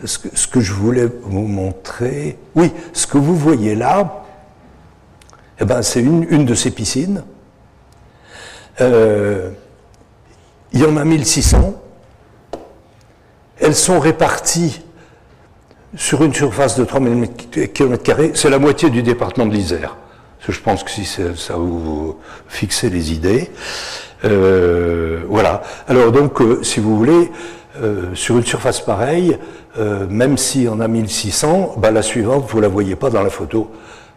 Ce que je voulais vous montrer, oui, ce que vous voyez là, eh ben, c'est une de ces piscines. Il y en a 1600. Elles sont réparties sur une surface de 3000 km². C'est la moitié du département de l'Isère. Je pense que si ça vous fixe les idées. Voilà. Alors donc, si vous voulez, sur une surface pareille, même si on a 1600, bah, la suivante, vous ne la voyez pas dans la photo.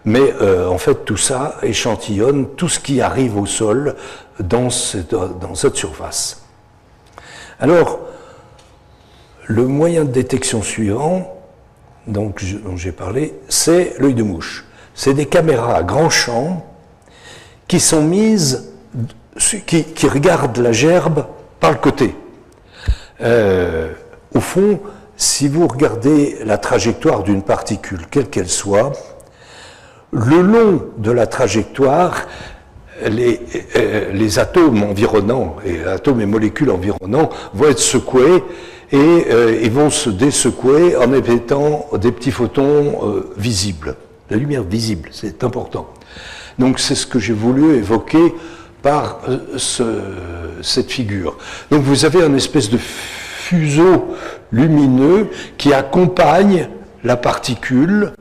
Mais en fait, tout ça échantillonne tout ce qui arrive au sol dans cette surface. Alors, le moyen de détection suivant, dont j'ai parlé, c'est l'œil de mouche. C'est des caméras à grand champ qui sont mises, qui regardent la gerbe par le côté. Au fond, si vous regardez la trajectoire d'une particule, quelle qu'elle soit, le long de la trajectoire, les atomes environnants, atomes et molécules environnants vont être secoués et ils vont se dessecouer en émettant des petits photons visibles. La lumière visible, c'est important. Donc c'est ce que j'ai voulu évoquer par cette figure. Donc vous avez une espèce de fuseau lumineux qui accompagne la particule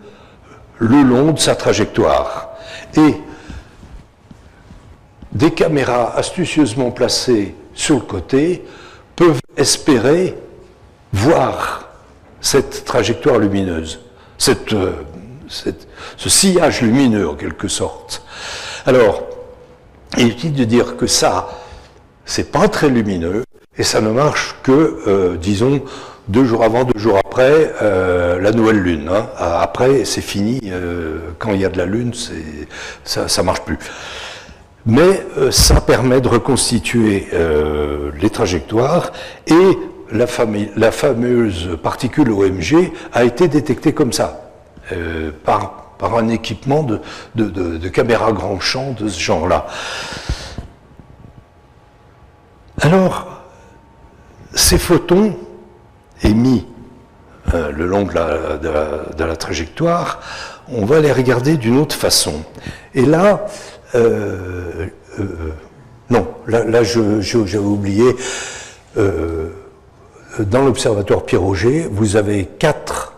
le long de sa trajectoire. Et des caméras astucieusement placées sur le côté peuvent espérer voir cette trajectoire lumineuse, ce sillage lumineux en quelque sorte. Alors, il est utile de dire que ça, c'est pas très lumineux et ça ne marche que, disons, 2 jours avant, 2 jours après la nouvelle lune. Hein. Après, c'est fini. Quand il y a de la lune, ça marche plus. Mais ça permet de reconstituer les trajectoires et la fameuse particule OMG a été détectée comme ça, par un équipement de caméras grand champ de ce genre-là. Alors, ces photons émis le long de la trajectoire, on va les regarder d'une autre façon. Et là, non, là j'avais oublié, dans l'observatoire Pierre-Auger, vous avez 4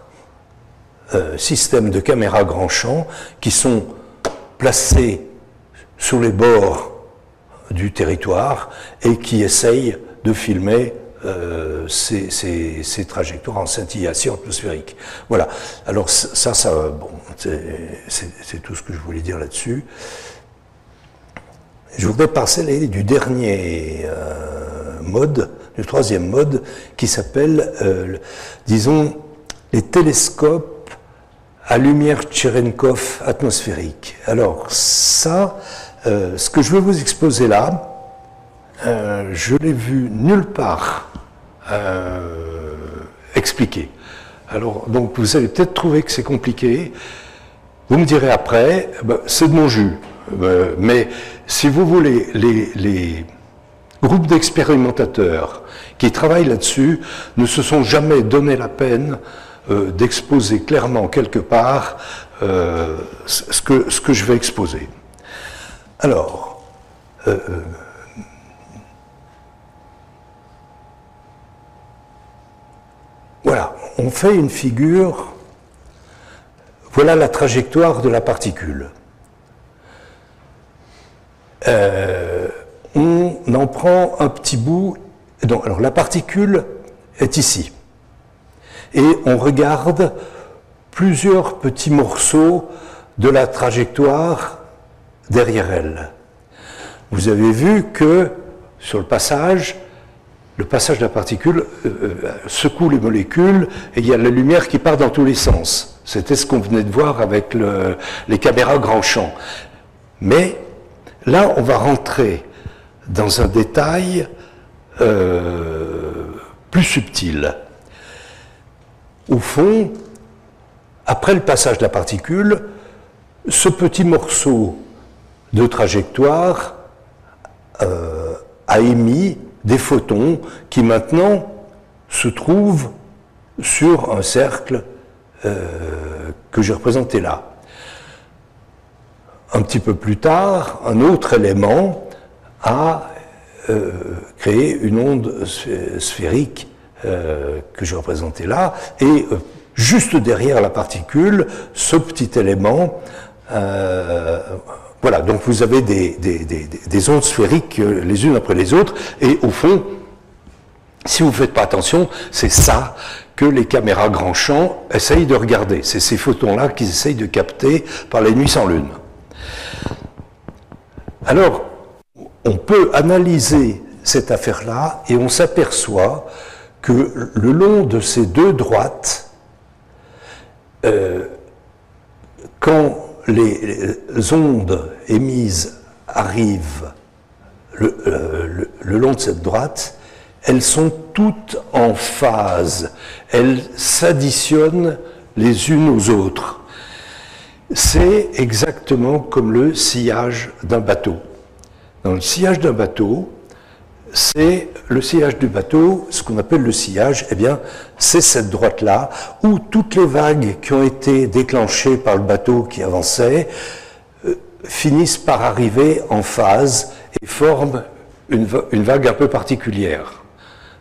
systèmes de caméras grand champ qui sont placés sur les bords du territoire et qui essayent de filmer ces trajectoires en scintillation atmosphérique. Voilà. Alors ça bon, c'est tout ce que je voulais dire là-dessus. Je voudrais passer du dernier mode, du 3e mode, qui s'appelle, disons, les télescopes à lumière Cherenkov atmosphérique. Alors ça, ce que je veux vous exposer là, je l'ai vu nulle part expliqué. Alors, donc, vous allez peut-être trouver que c'est compliqué. Vous me direz après, ben, c'est de mon jus. Mais si vous voulez, les groupes d'expérimentateurs qui travaillent là-dessus ne se sont jamais donné la peine d'exposer clairement quelque part ce que je vais exposer. Alors, voilà, on fait une figure, voilà la trajectoire de la particule. On en prend un petit bout, donc, alors la particule est ici, et on regarde plusieurs petits morceaux de la trajectoire derrière elle. Vous avez vu que sur le passage de la particule secoue les molécules et il y a la lumière qui part dans tous les sens. C'était ce qu'on venait de voir avec les caméras grand champ. Mais là, on va rentrer dans un détail plus subtil. Au fond, après le passage de la particule, ce petit morceau de trajectoire a émis des photons qui maintenant se trouvent sur un cercle que j'ai représenté là. Un petit peu plus tard, un autre élément a créé une onde sphérique que j'ai représentée là, et juste derrière la particule, ce petit élément, voilà, donc vous avez des ondes sphériques les unes après les autres, et au fond, Si vous ne faites pas attention, c'est ça que les caméras grand champ essayent de regarder. C'est ces photons-là qu'ils essayent de capter par les nuits sans lune. Alors, on peut analyser cette affaire-là et on s'aperçoit que le long de ces deux droites, quand les ondes émises arrivent le long de cette droite, elles sont toutes en phase, elles s'additionnent les unes aux autres. C'est exactement comme le sillage d'un bateau. Dans le sillage d'un bateau, c'est le sillage du bateau, ce qu'on appelle le sillage, eh bien, c'est cette droite-là, où toutes les vagues qui ont été déclenchées par le bateau qui avançait finissent par arriver en phase et forment une vague un peu particulière.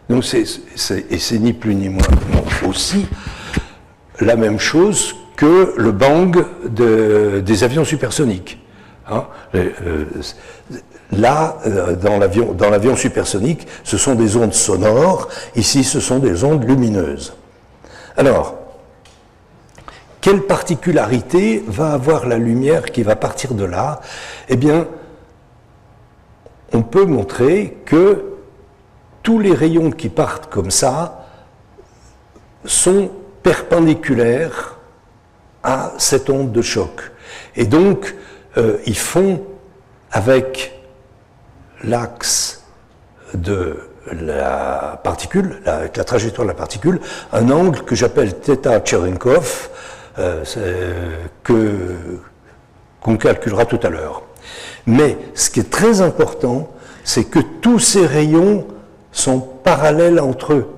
Donc c'est ni plus ni moins aussi la même chose que le bang des avions supersoniques. Hein, là, dans l'avion supersonique, ce sont des ondes sonores, ici ce sont des ondes lumineuses. Alors, quelle particularité va avoir la lumière qui va partir de là? Eh bien, on peut montrer que tous les rayons qui partent comme ça sont perpendiculaires à cette onde de choc. Et donc, ils font, avec l'axe de la particule, avec la trajectoire de la particule, un angle que j'appelle θ Cherenkov, qu'on calculera tout à l'heure. Mais ce qui est très important, c'est que tous ces rayons sont parallèles entre eux.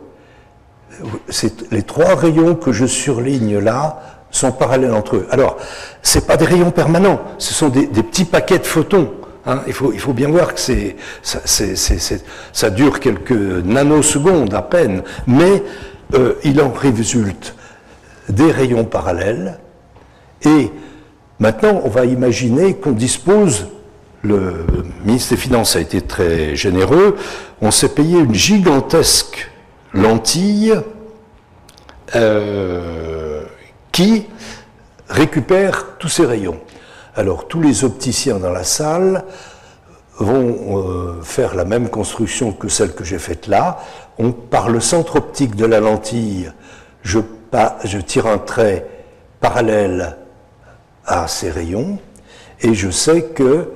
Les trois rayons que je surligne là sont parallèles entre eux. Alors, ce n'est pas des rayons permanents, ce sont des petits paquets de photons. Hein. Il faut bien voir que ça dure quelques nanosecondes à peine, mais il en résulte des rayons parallèles. Et maintenant, on va imaginer qu'on dispose, le ministre des Finances a été très généreux, on s'est payé une gigantesque lentille qui récupère tous ces rayons. Alors, tous les opticiens dans la salle vont faire la même construction que celle que j'ai faite là. Par le centre optique de la lentille, je tire un trait parallèle à ces rayons et je sais que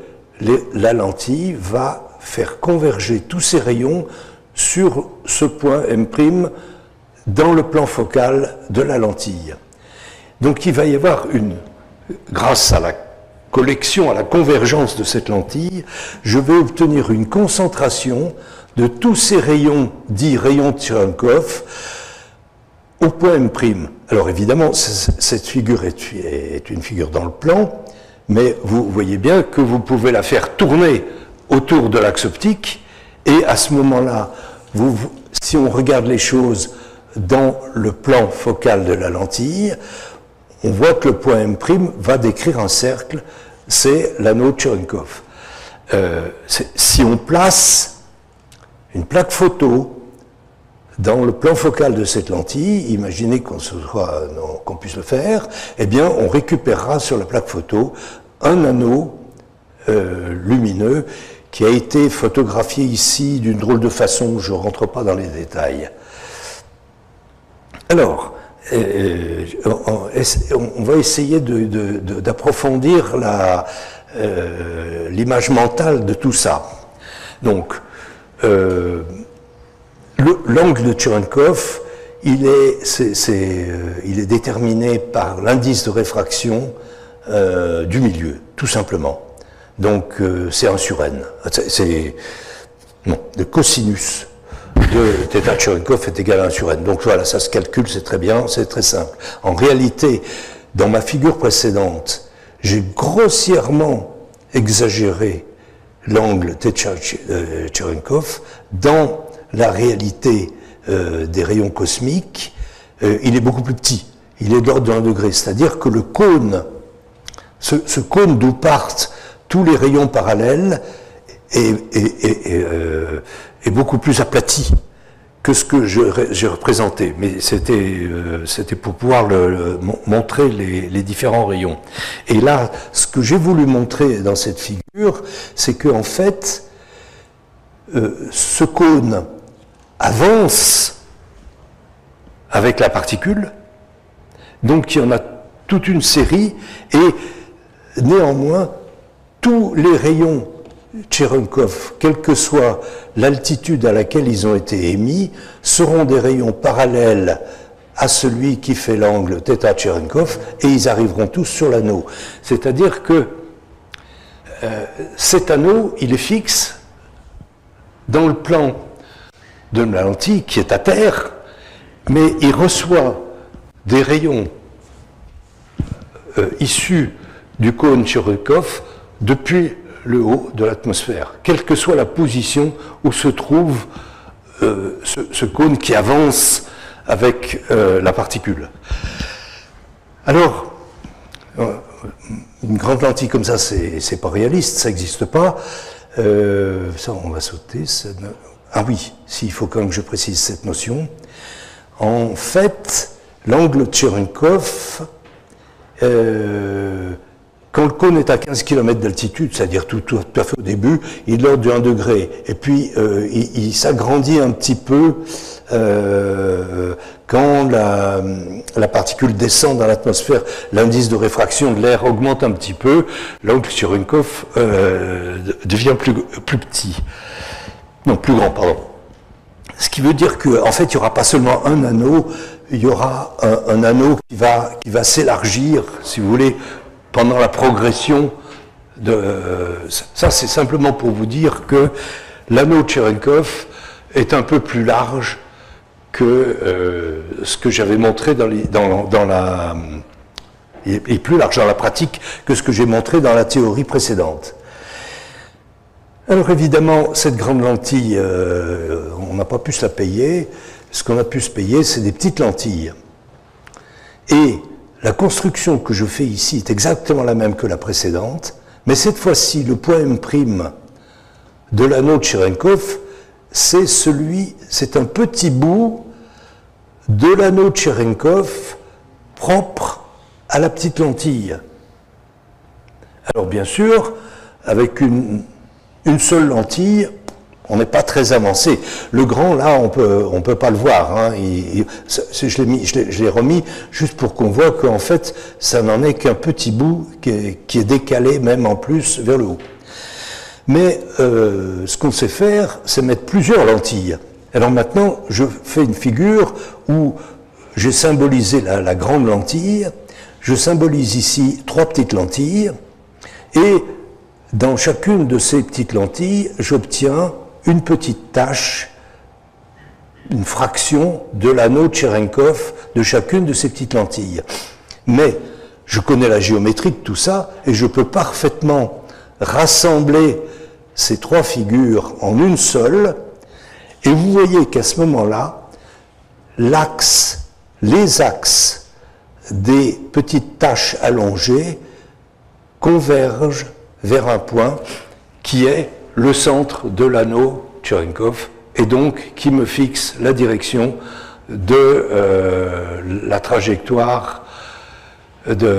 la lentille va faire converger tous ces rayons sur ce point M' dans le plan focal de la lentille. Donc il va y avoir grâce à la collection, à la convergence de cette lentille, je vais obtenir une concentration de tous ces rayons, dits rayons de Cherenkov, au point M'. Alors évidemment, cette figure est une figure dans le plan, mais vous voyez bien que vous pouvez la faire tourner autour de l'axe optique, et à ce moment-là, si on regarde les choses dans le plan focal de la lentille, on voit que le point M' va décrire un cercle, c'est l'anneau de Cherenkov. Si on place une plaque photo dans le plan focal de cette lentille, imaginez qu'on puisse le faire, eh bien on récupérera sur la plaque photo un anneau lumineux qui a été photographié ici d'une drôle de façon, je ne rentre pas dans les détails. Alors, on va essayer d'approfondir l'image mentale de tout ça. Donc, l'angle de Cherenkov, il est déterminé par l'indice de réfraction du milieu, tout simplement. Donc, c'est 1 sur n. Le cosinus de θ Cherenkov est égal à 1 sur n. Donc voilà, ça se calcule, c'est très bien, c'est très simple. En réalité, dans ma figure précédente, j'ai grossièrement exagéré l'angle θ Cherenkov. Dans la réalité des rayons cosmiques, il est beaucoup plus petit. Il est d'ordre de 1 degré. C'est-à-dire que le cône, ce cône d'où partent tous les rayons parallèles, est beaucoup plus aplati que ce que j'ai représenté, mais c'était pour pouvoir montrer les différents rayons. Et là, ce que j'ai voulu montrer dans cette figure, c'est que en fait, ce cône avance avec la particule, donc il y en a toute une série, et néanmoins, tous les rayons Cherenkov, quelle que soit l'altitude à laquelle ils ont été émis, seront des rayons parallèles à celui qui fait l'angle θ Cherenkov, et ils arriveront tous sur l'anneau. C'est-à-dire que cet anneau, il est fixe dans le plan de la lentille qui est à terre, mais il reçoit des rayons issus du cône Cherenkov depuis le haut de l'atmosphère, quelle que soit la position où se trouve ce cône qui avance avec la particule. Alors, une grande lentille comme ça, c'est pas réaliste, ça n'existe pas. Ça, on va sauter. Ah oui, il faut quand même que je précise cette notion. En fait, l'angle Cherenkov, quand le cône est à 15 km d'altitude, c'est-à-dire tout à fait au début, il est l'ordre de 1 degré. Et puis, il s'agrandit un petit peu quand la particule descend dans l'atmosphère. L'indice de réfraction de l'air augmente un petit peu. L'angle Cherenkov devient plus petit. Non, plus grand, pardon. Ce qui veut dire qu'en fait, il n'y aura pas seulement un anneau, il y aura un anneau qui va s'élargir, si vous voulez, pendant la progression ça, c'est simplement pour vous dire que l'anneau Cherenkov est un peu plus large que ce que j'avais montré il est plus large dans la pratique que ce que j'ai montré dans la théorie précédente. Alors évidemment, cette grande lentille, on n'a pas pu se la payer. Ce qu'on a pu se payer, c'est des petites lentilles. Et la construction que je fais ici est exactement la même que la précédente, mais cette fois-ci, le point M' de l'anneau de Cherenkov, c'est un petit bout de l'anneau de Cherenkov propre à la petite lentille. Alors bien sûr, avec une seule lentille, on n'est pas très avancé. Le grand, là, on peut pas le voir. Hein. Je l'ai remis juste pour qu'on voit qu'en fait, ça n'en est qu'un petit bout qui est décalé, même en plus, vers le haut. Mais ce qu'on sait faire, c'est mettre plusieurs lentilles. Alors maintenant, je fais une figure où j'ai symbolisé la grande lentille. Je symbolise ici 3 petites lentilles. Et dans chacune de ces petites lentilles, j'obtiens une petite tache, une fraction de l'anneau de Cherenkov de chacune de ces petites lentilles. Mais je connais la géométrie de tout ça et je peux parfaitement rassembler ces 3 figures en une seule. Et vous voyez qu'à ce moment-là, les axes des petites taches allongées convergent vers un point qui est le centre de l'anneau Cherenkov, et donc qui me fixe la direction de la trajectoire du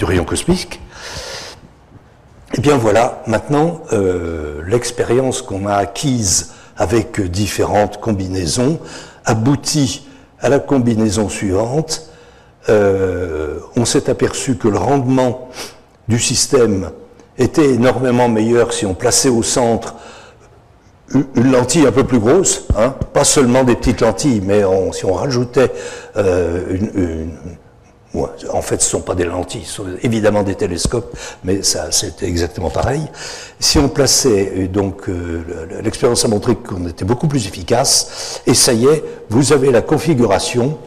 rayon cosmique. Et bien voilà, maintenant, l'expérience qu'on a acquise avec différentes combinaisons aboutit à la combinaison suivante. On s'est aperçu que le rendement du système était énormément meilleur si on plaçait au centre une lentille un peu plus grosse, hein, pas seulement des petites lentilles, mais si on rajoutait en fait, ce ne sont pas des lentilles, ce sont évidemment des télescopes, mais ça, c'était exactement pareil. Si on plaçait, donc, l'expérience a montré qu'on était beaucoup plus efficace, et ça y est, vous avez la configuration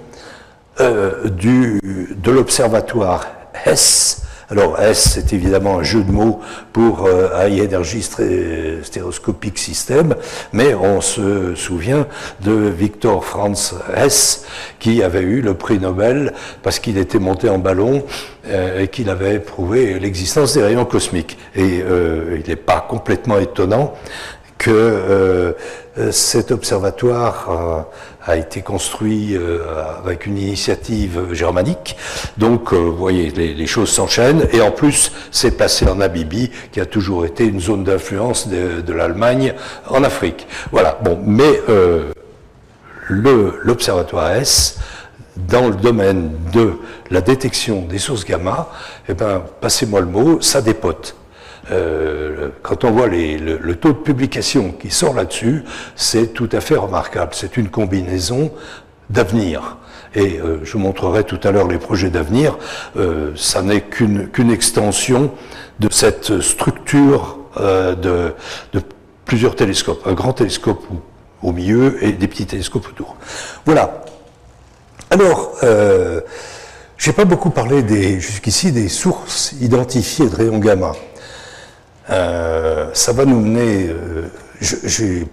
de l'observatoire Hess. Alors, Hess, c'est évidemment un jeu de mots pour High Energy Stereoscopic System, mais on se souvient de Victor Franz Hess, qui avait eu le prix Nobel parce qu'il était monté en ballon et qu'il avait prouvé l'existence des rayons cosmiques. Et il n'est pas complètement étonnant que cet observatoire a été construit avec une initiative germanique. Donc, vous voyez, les choses s'enchaînent. Et en plus, c'est placé en Namibie, qui a toujours été une zone d'influence de l'Allemagne en Afrique. Voilà. Bon, mais l'observatoire S, dans le domaine de la détection des sources gamma, eh ben, passez-moi le mot, ça dépote. Quand on voit le taux de publication qui sort là-dessus, c'est tout à fait remarquable. C'est une combinaison d'avenir. Et je vous montrerai tout à l'heure les projets d'avenir. Ça n'est qu'une extension de cette structure de plusieurs télescopes. Un grand télescope au milieu et des petits télescopes autour. Voilà. Alors, j'ai pas beaucoup parlé jusqu'ici des sources identifiées de rayons gamma. Ça va nous mener... j'ai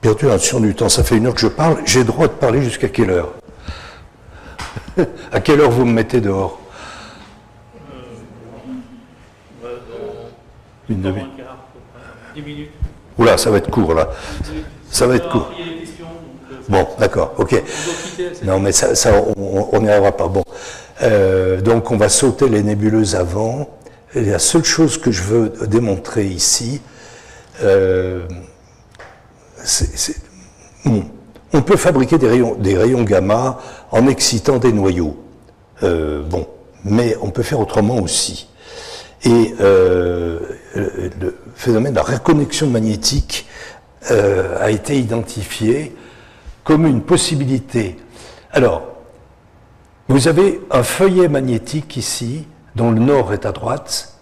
perdu la notion du temps, ça fait 1 heure que je parle. J'ai le droit de parler jusqu'à quelle heure? À quelle heure vous me mettez dehors? Une demi-heure. 10 minutes. Oula, ça va être court là. Ça va être court. Bon, d'accord, ok. Non, mais ça on n'y arrivera pas. Bon. Donc, on va sauter les nébuleuses avant. Et la seule chose que je veux démontrer ici, on peut fabriquer des rayons gamma en excitant des noyaux. Bon, mais on peut faire autrement aussi. Et le phénomène de la reconnexion magnétique a été identifié comme une possibilité. Alors, vous avez un feuillet magnétique ici, dont le nord est à droite,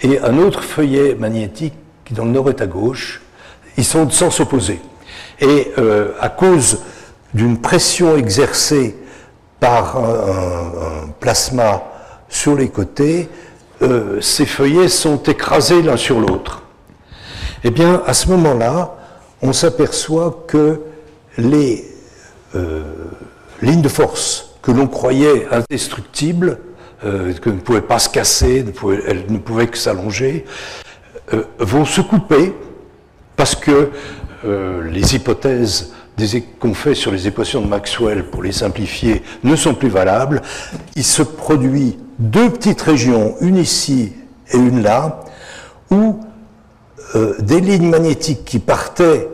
et un autre feuillet magnétique dont le nord est à gauche. Ils sont de sens opposés. Et à cause d'une pression exercée par un plasma sur les côtés, ces feuillets sont écrasés l'un sur l'autre. Eh bien, à ce moment-là, on s'aperçoit que les lignes de force que l'on croyait indestructibles, que ne pouvaient pas se casser, elles ne pouvaient que s'allonger, vont se couper parce que les hypothèses qu'on fait sur les équations de Maxwell, pour les simplifier, ne sont plus valables. Il se produit 2 petites régions, une ici et une là, où des lignes magnétiques qui partaient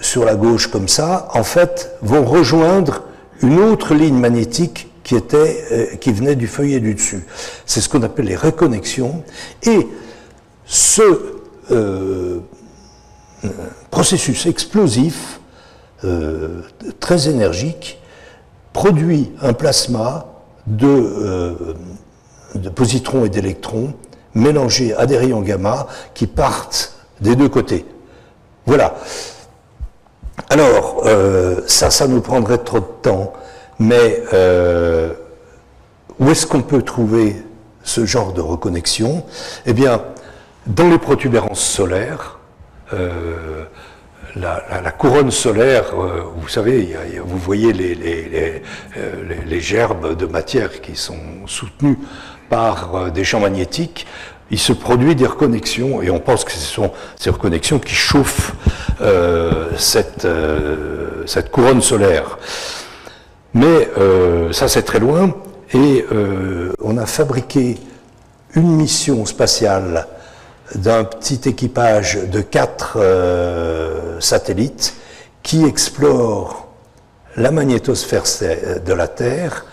sur la gauche comme ça, en fait, vont rejoindre une autre ligne magnétique qui venait du feuillet du dessus. C'est ce qu'on appelle les reconnexions. Et ce processus explosif, très énergique, produit un plasma de positrons et d'électrons mélangés à des rayons gamma qui partent des 2 côtés. Voilà. Alors, ça nous prendrait trop de temps, mais où est-ce qu'on peut trouver ce genre de reconnexion? Eh bien, dans les protubérances solaires, la couronne solaire, vous savez, vous voyez les gerbes de matière qui sont soutenues par des champs magnétiques. Il se produit des reconnexions, et on pense que ce sont ces reconnexions qui chauffent cette couronne solaire. Mais ça, c'est très loin, et on a fabriqué une mission spatiale d'un petit équipage de 4 satellites qui explore la magnétosphère de la Terre,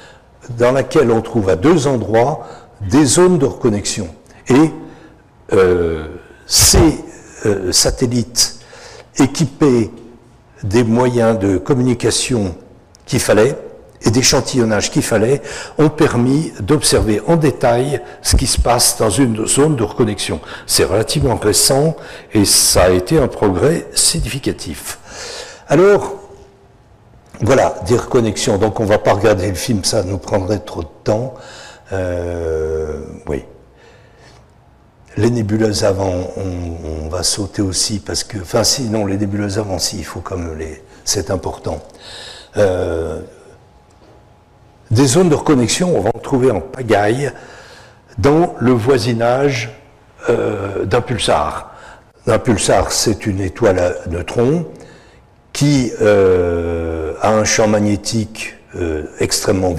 dans laquelle on trouve à 2 endroits des zones de reconnexion. Et ces satellites équipés des moyens de communication qu'il fallait et d'échantillonnage qu'il fallait ont permis d'observer en détail ce qui se passe dans une zone de reconnexion. C'est relativement récent et ça a été un progrès significatif. Alors, voilà, des reconnexions. Donc on ne va pas regarder le film, ça nous prendrait trop de temps. Oui. Les nébuleuses avant, on va sauter aussi parce que, enfin sinon les nébuleuses avant, si, il faut comme c'est important. Des zones de reconnexion, on va en trouver en pagaille dans le voisinage d'un pulsar. Un pulsar, c'est une étoile à neutrons qui a un champ magnétique extrêmement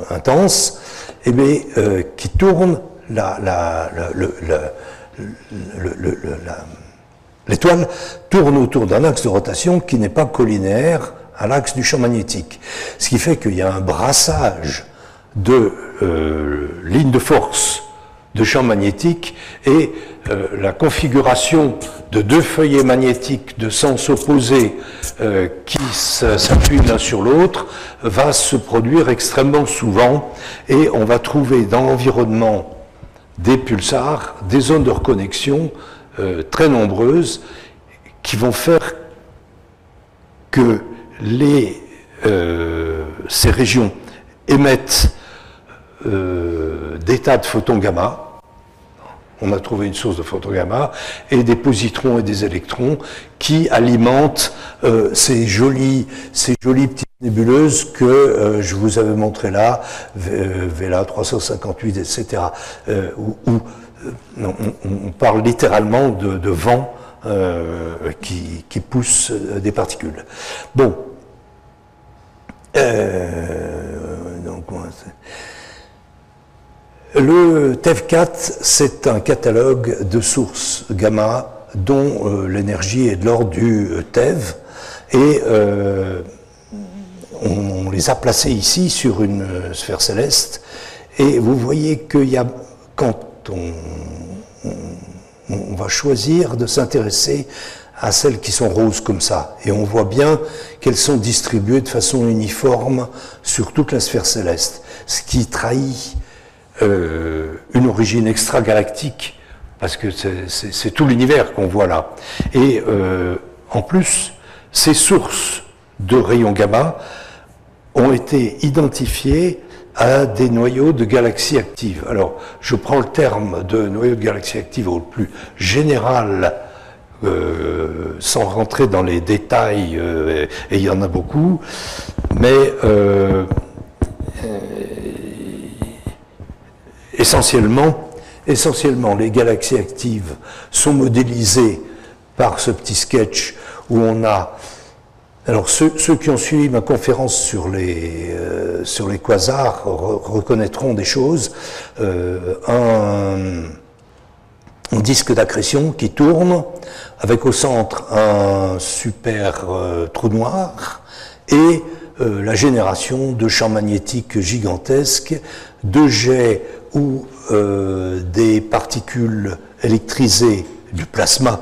intense, et bien, qui tourne l'étoile tourne autour d'un axe de rotation qui n'est pas collinéaire à l'axe du champ magnétique. Ce qui fait qu'il y a un brassage de lignes de force de champ magnétique et la configuration de deux feuillets magnétiques de sens opposés qui s'appuient l'un sur l'autre va se produire extrêmement souvent, et on va trouver dans l'environnement des pulsars des zones de reconnexion très nombreuses qui vont faire que ces régions émettent des tas de photons gamma. On a trouvé une source de photons gamma et des positrons et des électrons qui alimentent ces jolies petites nébuleuses que je vous avais montrées là, Vela 358, etc. Où on parle littéralement de vent qui pousse des particules. Bon. Le TeV4, c'est un catalogue de sources gamma dont l'énergie est de l'ordre du TeV, et on les a placés ici sur une sphère céleste, et vous voyez qu'il y a, quand on va choisir de s'intéresser à celles qui sont roses comme ça, et on voit bien qu'elles sont distribuées de façon uniforme sur toute la sphère céleste, ce qui trahit une origine extragalactique, parce que c'est tout l'univers qu'on voit là. Et en plus, ces sources de rayons gamma ont été identifiées à des noyaux de galaxies actives. Alors, je prends le terme de noyaux de galaxies actives au plus général, sans rentrer dans les détails, et il y en a beaucoup, mais essentiellement, les galaxies actives sont modélisées par ce petit sketch où on a... Alors, ceux qui ont suivi ma conférence sur les quasars reconnaîtront des choses. Un disque d'accrétion qui tourne, avec au centre un super trou noir, et la génération de champs magnétiques gigantesques, de jets où des particules électrisées du plasma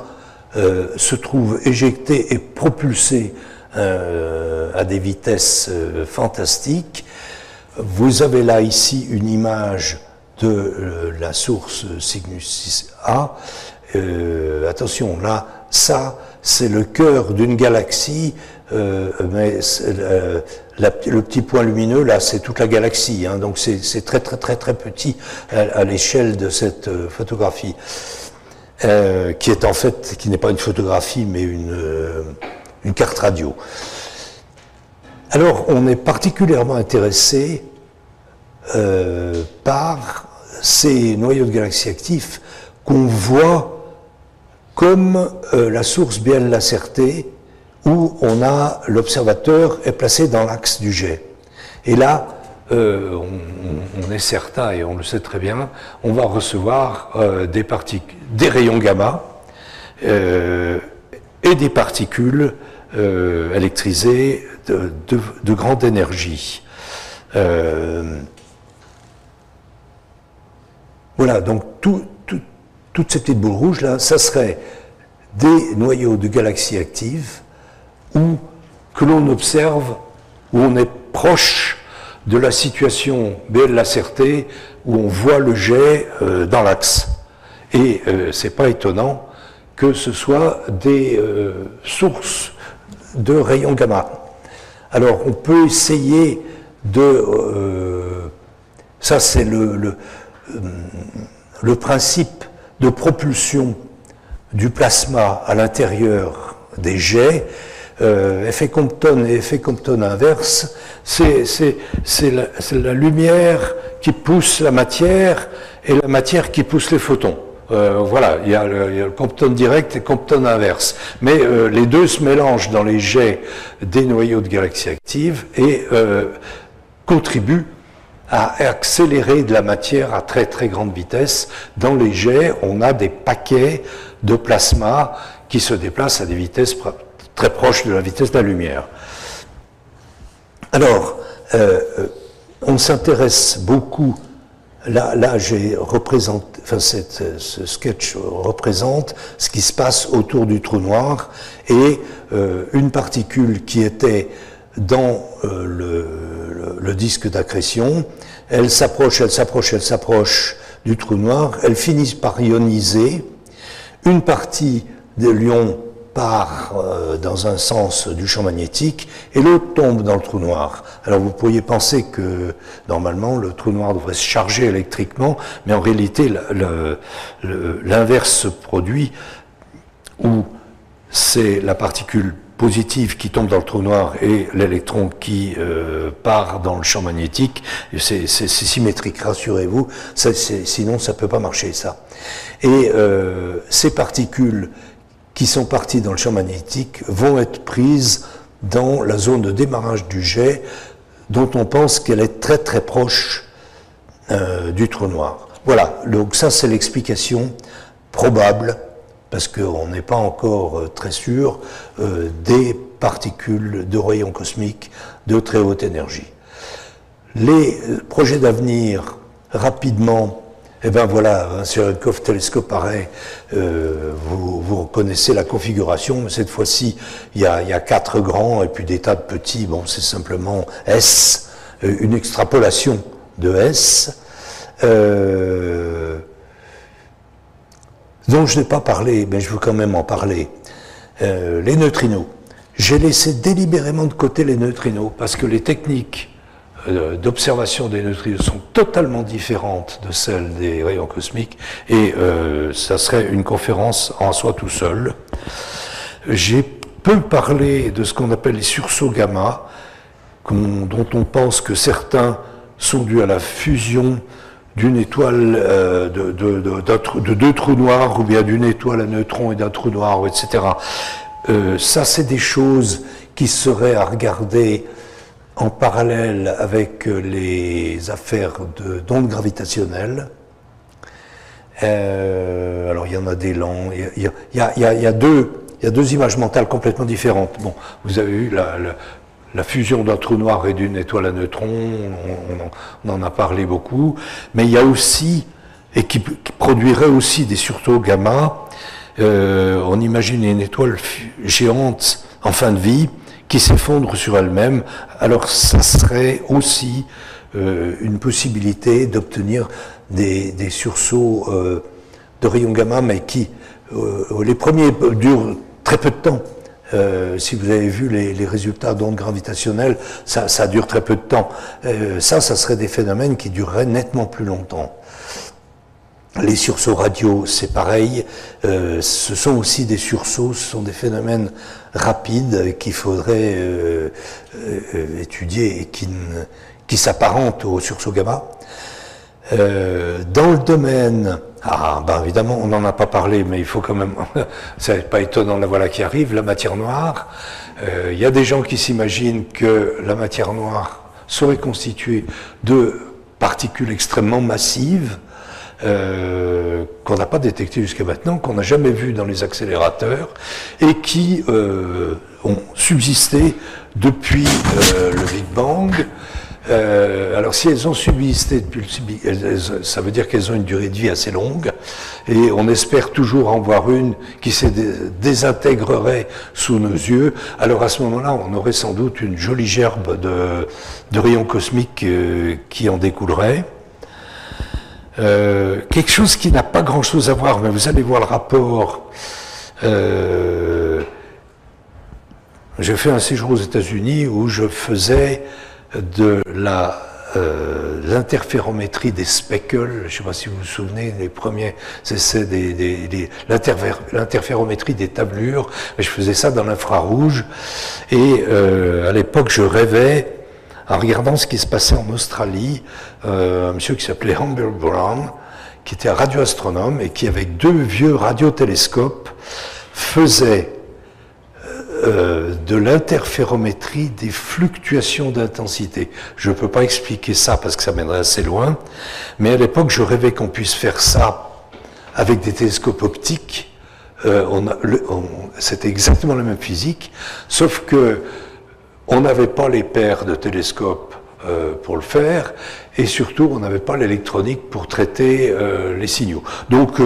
se trouvent éjectées et propulsées à des vitesses fantastiques. Vous avez là ici une image de la source Cygnus A. Attention, là, ça, c'est le cœur d'une galaxie, mais le petit point lumineux, là, c'est toute la galaxie, hein, donc c'est très petit à l'échelle de cette photographie, qui est en fait, qui n'est pas une photographie, mais une carte radio. Alors, on est particulièrement intéressé par ces noyaux de galaxies actifs qu'on voit comme la source Biel Lacerté, où on a l'observateur est placé dans l'axe du jet. Et là, on est certain, et on le sait très bien, on va recevoir des rayons gamma et des particules électrisées de grande énergie. Voilà, donc toutes ces petites boules rouges là, ça serait des noyaux de galaxies actives que l'on observe, où on est proche de la situation Biel Lacerté, où on voit le jet dans l'axe. Et c'est pas étonnant que ce soit des sources de rayons gamma. Alors on peut essayer ça c'est le principe de propulsion du plasma à l'intérieur des jets. Effet Compton et effet Compton inverse, c'est la lumière qui pousse la matière et la matière qui pousse les photons. voilà, il y a le Compton direct et Compton inverse. Mais les deux se mélangent dans les jets des noyaux de galaxies actives et contribuent à accélérer de la matière à très très grande vitesse. Dans les jets, on a des paquets de plasma qui se déplacent à des vitesses très proches de la vitesse de la lumière. Alors, on s'intéresse beaucoup, là j'ai représenté, enfin ce sketch représente ce qui se passe autour du trou noir et une particule qui était dans le disque d'accrétion, elle s'approche du trou noir, elle finit par ioniser, une partie de l'ion part dans un sens du champ magnétique et l'autre tombe dans le trou noir. Alors vous pourriez penser que normalement le trou noir devrait se charger électriquement, mais en réalité l'inverse se produit où c'est la particule positive qui tombe dans le trou noir et l'électron qui part dans le champ magnétique. C'est symétrique, rassurez-vous, sinon ça ne peut pas marcher ça. Et ces particules qui sont parties dans le champ magnétique vont être prises dans la zone de démarrage du jet dont on pense qu'elle est très très proche du trou noir. Voilà, donc ça c'est l'explication probable, parce qu'on n'est pas encore très sûr, des particules de rayons cosmiques de très haute énergie. Les projets d'avenir, rapidement, eh bien voilà, sur un télescope pareil, vous connaissez la configuration, mais cette fois-ci, il y a 4 grands et puis des tas de petits. Bon, c'est simplement S, une extrapolation de S, dont je n'ai pas parlé, mais je veux quand même en parler. Les neutrinos. J'ai laissé délibérément de côté les neutrinos, parce que les techniques d'observation des neutrinos sont totalement différentes de celles des rayons cosmiques et ça serait une conférence en soi tout seul. J'ai peu parlé de ce qu'on appelle les sursauts gamma, dont on pense que certains sont dus à la fusion d'une étoile, de deux trous noirs, ou bien d'une étoile à neutrons et d'un trou noir, etc. Ça, c'est des choses qui seraient à regarder en parallèle avec les affaires d'ondes gravitationnelles. Alors il y en a des lents, il y a deux images mentales complètement différentes. Bon, vous avez eu la fusion d'un trou noir et d'une étoile à neutrons, on en a parlé beaucoup, mais il y a aussi, et qui produirait aussi des sursauts gamma, on imagine une étoile géante en fin de vie, qui s'effondre sur elle-même. Alors ça serait aussi une possibilité d'obtenir des sursauts de rayons gamma, mais qui, les premiers durent très peu de temps. Si vous avez vu les résultats d'ondes gravitationnelles, ça dure très peu de temps. Ça serait des phénomènes qui dureraient nettement plus longtemps. Les sursauts radio, c'est pareil, ce sont aussi des sursauts, ce sont des phénomènes rapides qu'il faudrait étudier et qui s'apparentent aux sursauts gamma. Dans le domaine, évidemment on n'en a pas parlé, mais il faut quand même, c'est pas étonnant, la voilà qui arrive, la matière noire. Il y a des gens qui s'imaginent que la matière noire serait constituée de particules extrêmement massives, qu'on n'a pas détecté jusqu'à maintenant, qu'on n'a jamais vu dans les accélérateurs, et qui ont subsisté depuis le Big Bang. Alors si elles ont subsisté depuis le Big Bang, ça veut dire qu'elles ont une durée de vie assez longue, et on espère toujours en voir une qui se désintégrerait sous nos yeux. Alors à ce moment-là, on aurait sans doute une jolie gerbe de rayons cosmiques qui en découlerait. Quelque chose qui n'a pas grand-chose à voir, mais vous allez voir le rapport. J'ai fait un séjour aux États-Unis où je faisais de l'interférométrie des speckles. Je ne sais pas si vous vous souvenez, les premiers essais l'interférométrie des tablures. Je faisais ça dans l'infrarouge et à l'époque je rêvais, en regardant ce qui se passait en Australie, un monsieur qui s'appelait Humbert Brown, qui était un radioastronome et qui, avec 2 vieux radiotélescopes, faisait de l'interférométrie des fluctuations d'intensité. Je ne peux pas expliquer ça parce que ça mènerait assez loin, mais à l'époque, je rêvais qu'on puisse faire ça avec des télescopes optiques. C'était exactement la même physique, sauf que on n'avait pas les paires de télescopes pour le faire, et surtout on n'avait pas l'électronique pour traiter les signaux. Donc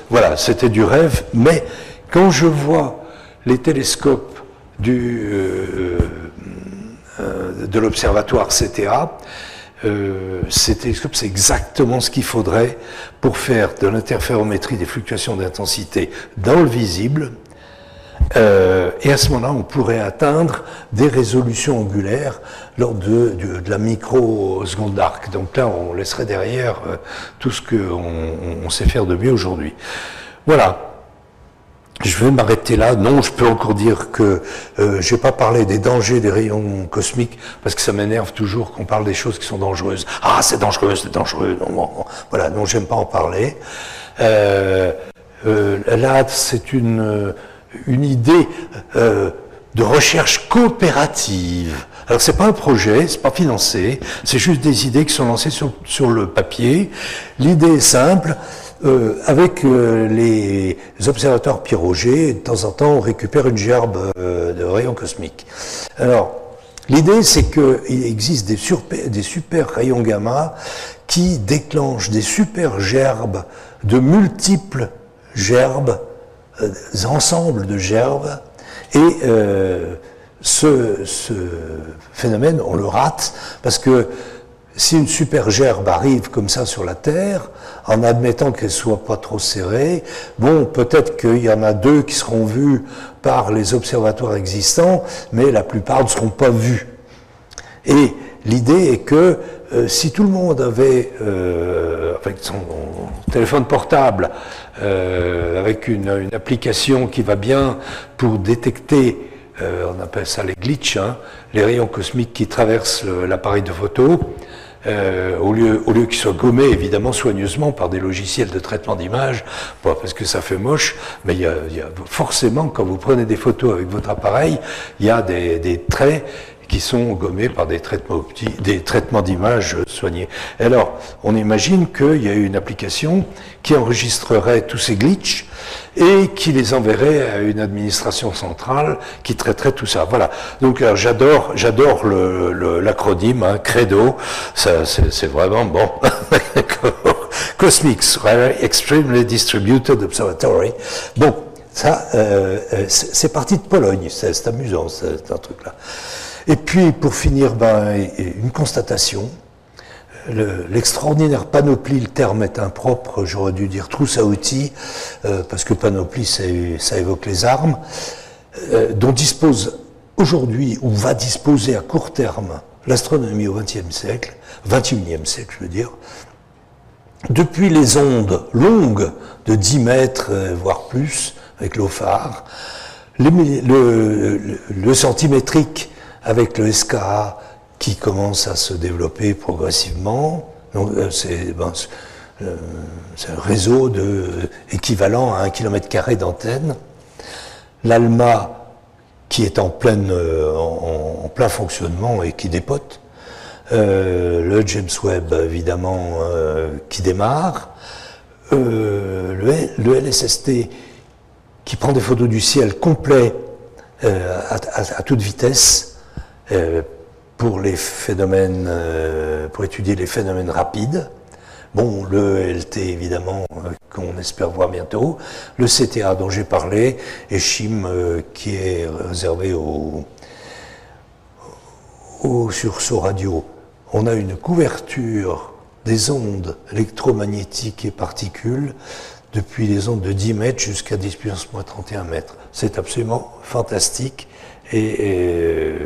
voilà, c'était du rêve, mais quand je vois les télescopes de l'observatoire CTA, ces télescopes, c'est exactement ce qu'il faudrait pour faire de l'interférométrie des fluctuations d'intensité dans le visible. Et à ce moment-là, on pourrait atteindre des résolutions angulaires lors de la microseconde d'arc. Donc là, on laisserait derrière tout ce qu'on sait faire de mieux aujourd'hui. Voilà. Je vais m'arrêter là. Non, je peux encore dire que je vais pas parler des dangers des rayons cosmiques parce que ça m'énerve toujours qu'on parle des choses qui sont dangereuses. Ah, c'est dangereux, c'est dangereux. Non, voilà, non, j'aime pas en parler. Là, c'est une idée de recherche coopérative. Alors c'est pas un projet, c'est pas financé, c'est juste des idées qui sont lancées sur le papier. L'idée est simple. Avec les observateurs Pierre-Auger, de temps en temps, on récupère une gerbe de rayons cosmiques. Alors, l'idée, c'est qu'il existe des super rayons gamma qui déclenchent des super gerbes de multiples gerbes, ensembles de gerbes, et ce phénomène, on le rate, parce que si une supergerbe arrive comme ça sur la Terre, en admettant qu'elle soit pas trop serrée, bon, peut-être qu'il y en a 2 qui seront vus par les observatoires existants, mais la plupart ne seront pas vus. Et l'idée est que si tout le monde avait, avec son téléphone portable, avec une application qui va bien pour détecter, on appelle ça les glitches, hein, les rayons cosmiques qui traversent l'appareil de photo, au lieu qu'ils soient gommés évidemment soigneusement par des logiciels de traitement d'image, pas parce que ça fait moche, mais il y a forcément, quand vous prenez des photos avec votre appareil, il y a des traits qui sont gommés par des traitements d'image soignés. Alors, on imagine qu'il y a une application qui enregistrerait tous ces glitches et qui les enverrait à une administration centrale qui traiterait tout ça. Voilà. Donc, j'adore l'acronyme, hein, CREDO. Ça, c'est vraiment bon. Cosmic Extremely Distributed Observatory. Bon, ça, c'est parti de Pologne. C'est amusant, c'est un truc là. Et puis, pour finir, une constatation. L'extraordinaire panoplie, le terme est impropre, j'aurais dû dire trousse à outils, parce que panoplie, ça évoque les armes, dont dispose aujourd'hui, ou va disposer à court terme, l'astronomie au XXe siècle, XXIe siècle, je veux dire, depuis les ondes longues de 10 mètres, voire plus, avec l'OFAR, le centimétrique, avec le SKA qui commence à se développer progressivement. Donc c'est un réseau équivalent à 1 km² d'antenne. L'ALMA qui est en plein fonctionnement et qui dépote. Le James Webb évidemment qui démarre. Le LSST qui prend des photos du ciel complet à toute vitesse. Pour les phénomènes, pour étudier les phénomènes rapides. Bon, le LT évidemment qu'on espère voir bientôt, le CTA dont j'ai parlé, et CHIM qui est réservé au sursaut radio. On a une couverture des ondes électromagnétiques et particules depuis les ondes de 10 mètres jusqu'à 10 puissance moins 31 mètres. C'est absolument fantastique et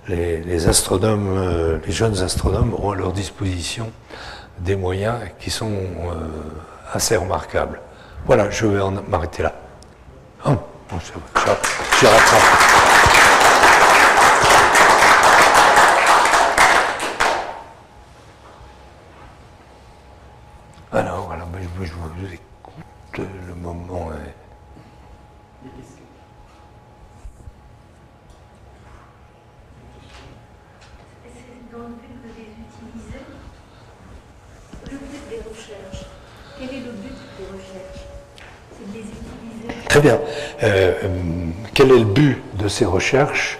les astronomes, les jeunes astronomes auront à leur disposition des moyens qui sont assez remarquables. Voilà, je vais m'arrêter là. Oh, je rattrape. Alors, voilà. je vous écoute, le moment est... Dans le but de les utiliser, le but des recherches, quel est le but des recherches? C'est de les utiliser. Très bien. Quel est le but de ces recherches?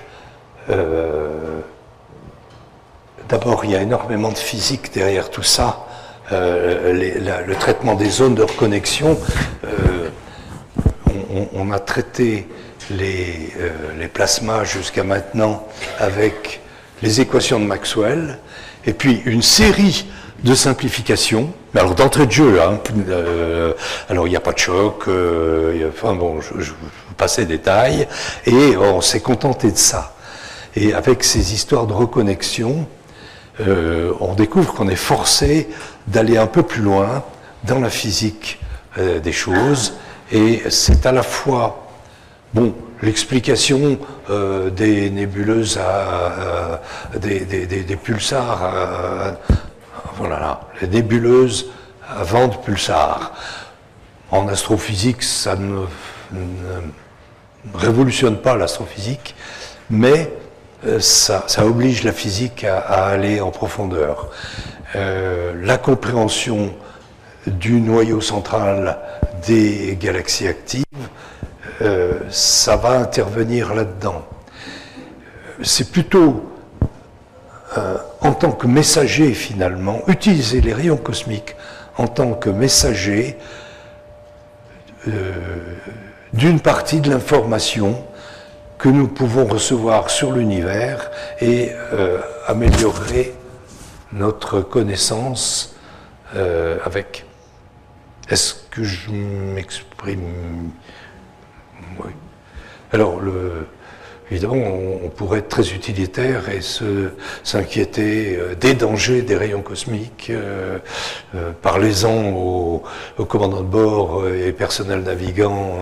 D'abord, il y a énormément de physique derrière tout ça. Le traitement des zones de reconnexion, on a traité les plasmas jusqu'à maintenant avec les équations de Maxwell, et puis une série de simplifications. Mais alors d'entrée de jeu, hein, alors il n'y a pas de choc, enfin bon, je vous passe les détails, et on s'est contenté de ça. Et avec ces histoires de reconnexion, on découvre qu'on est forcé d'aller un peu plus loin dans la physique des choses, et c'est à la fois, bon, l'explication des nébuleuses des pulsars, voilà, les nébuleuses à vent de pulsars. En astrophysique, ça ne révolutionne pas l'astrophysique, mais ça oblige la physique à aller en profondeur. La compréhension du noyau central des galaxies actives, ça va intervenir là-dedans. C'est plutôt en tant que messager finalement, utiliser les rayons cosmiques en tant que messager d'une partie de l'information que nous pouvons recevoir sur l'univers et améliorer notre connaissance avec. Est-ce que je m'exprime? Oui. Alors, évidemment, on pourrait être très utilitaire et s'inquiéter des dangers des rayons cosmiques. Parlez-en au commandant de bord et personnel navigant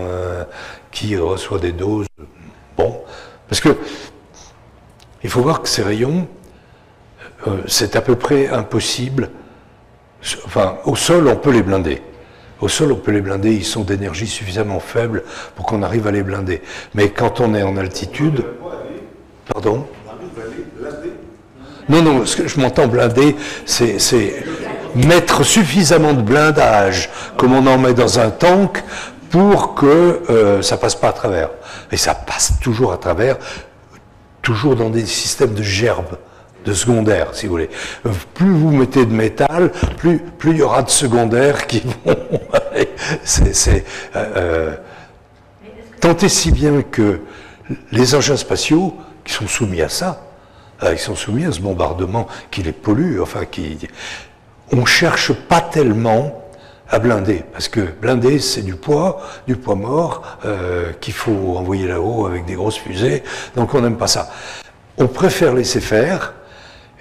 qui reçoit des doses. Bon, parce que il faut voir que ces rayons, c'est à peu près impossible. Enfin, au sol, on peut les blinder. Au sol, on peut les blinder, ils sont d'énergie suffisamment faible pour qu'on arrive à les blinder. Mais quand on est en altitude... Pardon? Non, non, ce que je m'entends blinder, c'est mettre suffisamment de blindage, comme on en met dans un tank, pour que ça passe pas à travers. Et ça passe toujours à travers, toujours dans des systèmes de gerbes, de secondaires, si vous voulez. Plus vous mettez de métal, plus il y aura de secondaires qui vont... tant et si bien que les engins spatiaux, qui sont soumis à ça, ils sont soumis à ce bombardement qui les pollue, enfin, on cherche pas tellement à blinder, parce que blinder, c'est du poids mort, qu'il faut envoyer là-haut avec des grosses fusées, donc on n'aime pas ça. On préfère laisser faire,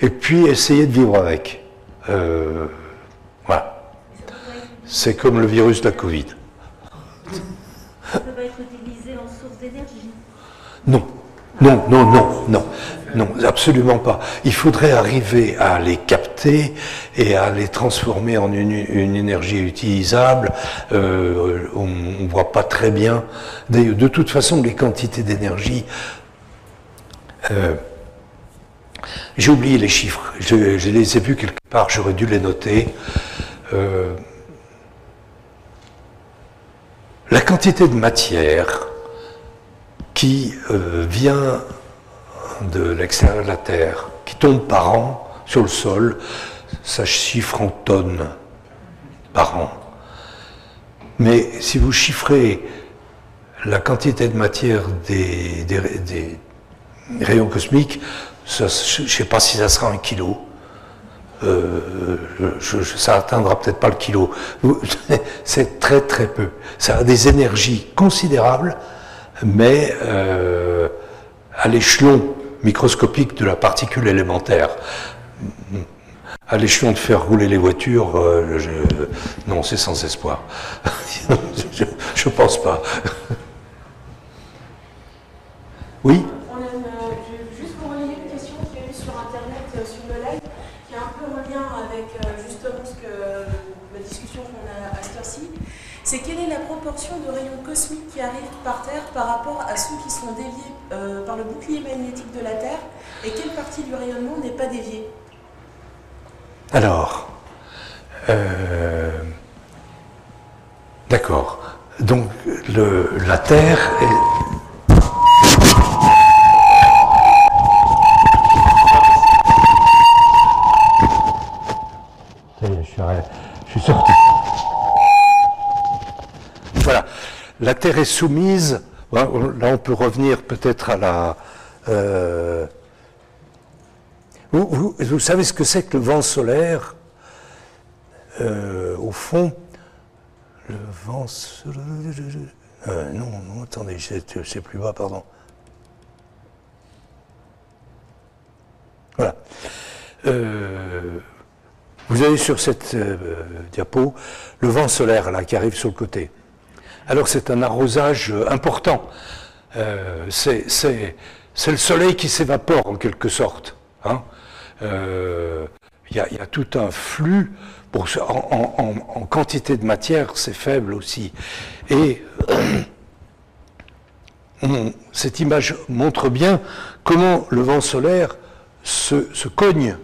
et puis essayer de vivre avec. Voilà. C'est comme le virus de la Covid. Ça peut pas être utilisé en source d'énergie? Non. Non, non, non, non. Non, absolument pas. Il faudrait arriver à les capter et à les transformer en une énergie utilisable. On ne voit pas très bien. De toute façon, les quantités d'énergie... j'ai oublié les chiffres. Je les ai vus quelque part, j'aurais dû les noter. La quantité de matière qui vient de l'extérieur de la Terre, qui tombe par an sur le sol, ça chiffre en tonnes par an. Mais si vous chiffrez la quantité de matière des rayons cosmiques, ça, je ne sais pas si ça sera 1 kilo. Ça atteindra peut-être pas le kilo. C'est très très peu. Ça a des énergies considérables, mais à l'échelon microscopique de la particule élémentaire. À l'échelon de faire rouler les voitures, non, c'est sans espoir. Je pense pas. Oui? Juste pour relayer une question qui est vue sur Internet, sur le live, qui est un peu en lien avec justement la discussion qu'on a à cette heure-ci. C'est quelle est la proportion de rayons cosmiques qui arrivent par Terre par rapport à ceux qui sont déviés par le bouclier magnétique de la Terre, et quelle partie du rayonnement n'est pas déviée? Alors, d'accord. Donc, la Terre est... Ça y est, je suis sorti. Voilà. La Terre est soumise... Là, on peut revenir peut-être à la... Vous savez ce que c'est que le vent solaire? Au fond, le vent solaire... non, attendez, c'est plus bas, pardon. Voilà. Vous avez sur cette diapo le vent solaire là, qui arrive sur le côté. Alors c'est un arrosage important. C'est le soleil qui s'évapore en quelque sorte. Hein. Y a tout un flux. En quantité de matière, c'est faible aussi. Et cette image montre bien comment le vent solaire se cogne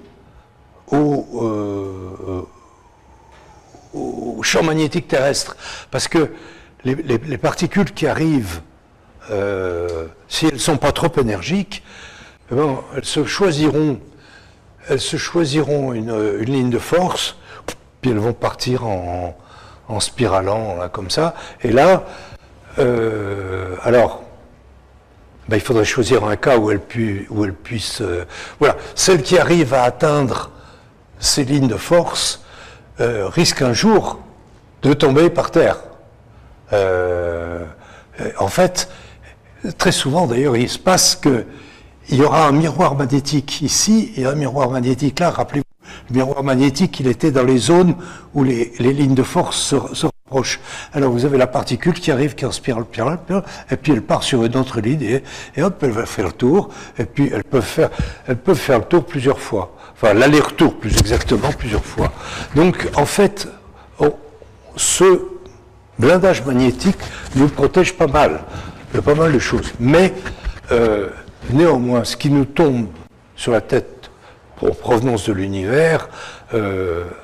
au champ magnétique terrestre. Parce que les particules qui arrivent, si elles ne sont pas trop énergiques, elles se choisiront une ligne de force, puis elles vont partir en spiralant, là, comme ça. Et là, alors, il faudrait choisir un cas où elles puissent... voilà, celles qui arrivent à atteindre ces lignes de force risquent un jour de tomber par terre. En fait, très souvent d'ailleurs, il se passe qu'il y aura un miroir magnétique ici et un miroir magnétique là. Rappelez-vous, le miroir magnétique, il était dans les zones où les lignes de force se rapprochent. Alors vous avez la particule qui arrive, qui est en spirale, et puis elle part sur une autre ligne, et hop, elle va faire le tour, et puis elles peuvent faire le tour plusieurs fois. Enfin, l'aller-retour, plus exactement, plusieurs fois. Donc, en fait, ce blindage magnétique nous protège pas mal de pas mal de choses. Mais, néanmoins, ce qui nous tombe sur la tête en provenance de l'univers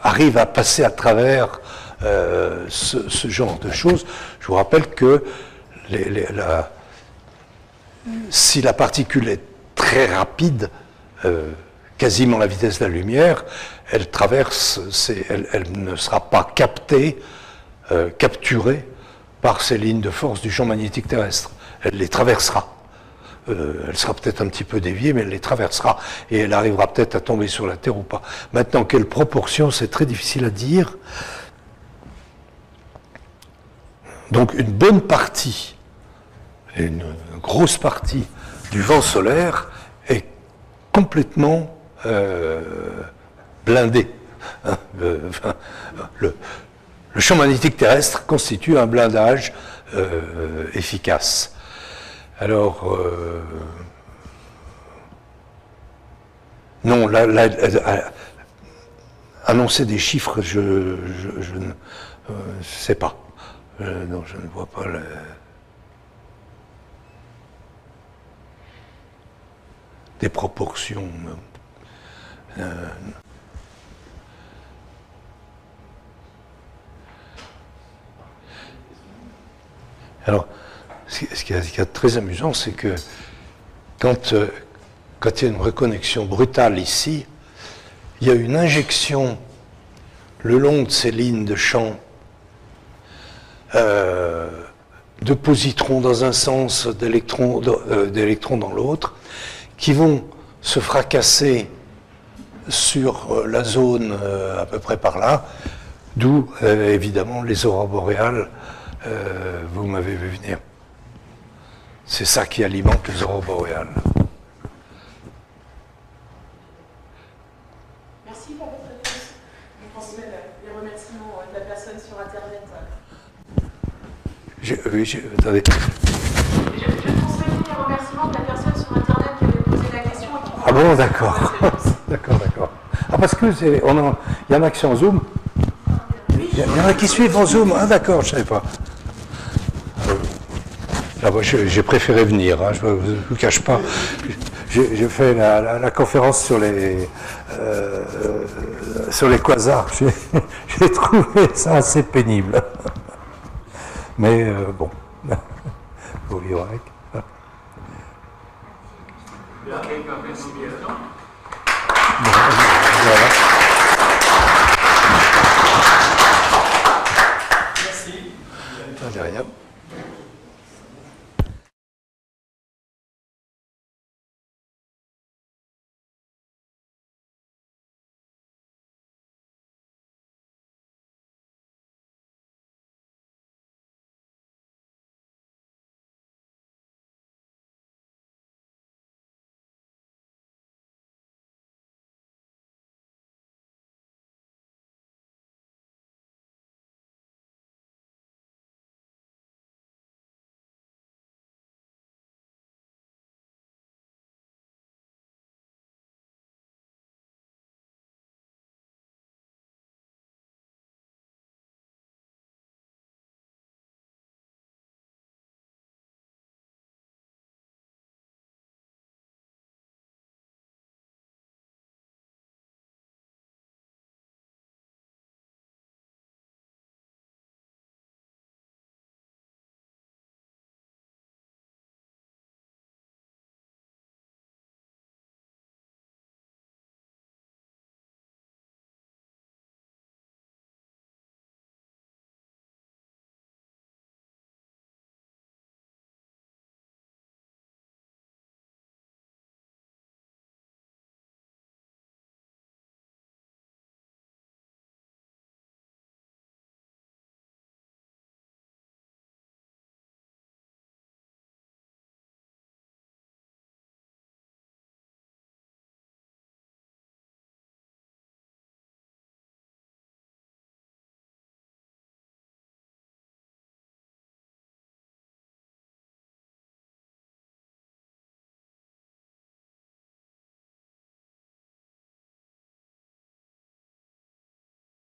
arrive à passer à travers ce genre de choses. Je vous rappelle que si la particule est très rapide, quasiment la vitesse de la lumière, elle traverse, elle ne sera pas captée, capturée par ces lignes de force du champ magnétique terrestre. Elle les traversera. Elle sera peut-être un petit peu déviée, mais elle les traversera et elle arrivera peut-être à tomber sur la Terre ou pas. Maintenant, quelle proportion, c'est très difficile à dire. Donc une bonne partie, une grosse partie du vent solaire est complètement blindé. Hein, le champ magnétique terrestre constitue un blindage efficace. Alors, non, annoncer des chiffres, je ne sais pas. Non, je ne vois pas des proportions. Alors, ce qui est très amusant, c'est que quand il y a une reconnexion brutale ici, il y a une injection le long de ces lignes de champ de positrons dans un sens, d'électrons dans l'autre, qui vont se fracasser sur la zone à peu près par là, d'où évidemment les aurores boréales, vous m'avez vu venir. C'est ça qui alimente les aurores boréales. Merci pour votre réponse. Je transmets les remerciements de la personne sur Internet. Attendez. Je transmets les remerciements de la personne sur Internet qui avait posé la question. Ah bon, d'accord. D'accord. Ah, parce que il y a un accès en Zoom. Oui, Il y en a qui suivent en Zoom. Ah d'accord, je ne savais pas. Ah, moi, j'ai préféré venir, hein, je ne vous cache pas. J'ai fait la conférence sur les quasars. J'ai trouvé ça assez pénible. Mais bon, faut vivre avec. Voilà. Merci. De rien.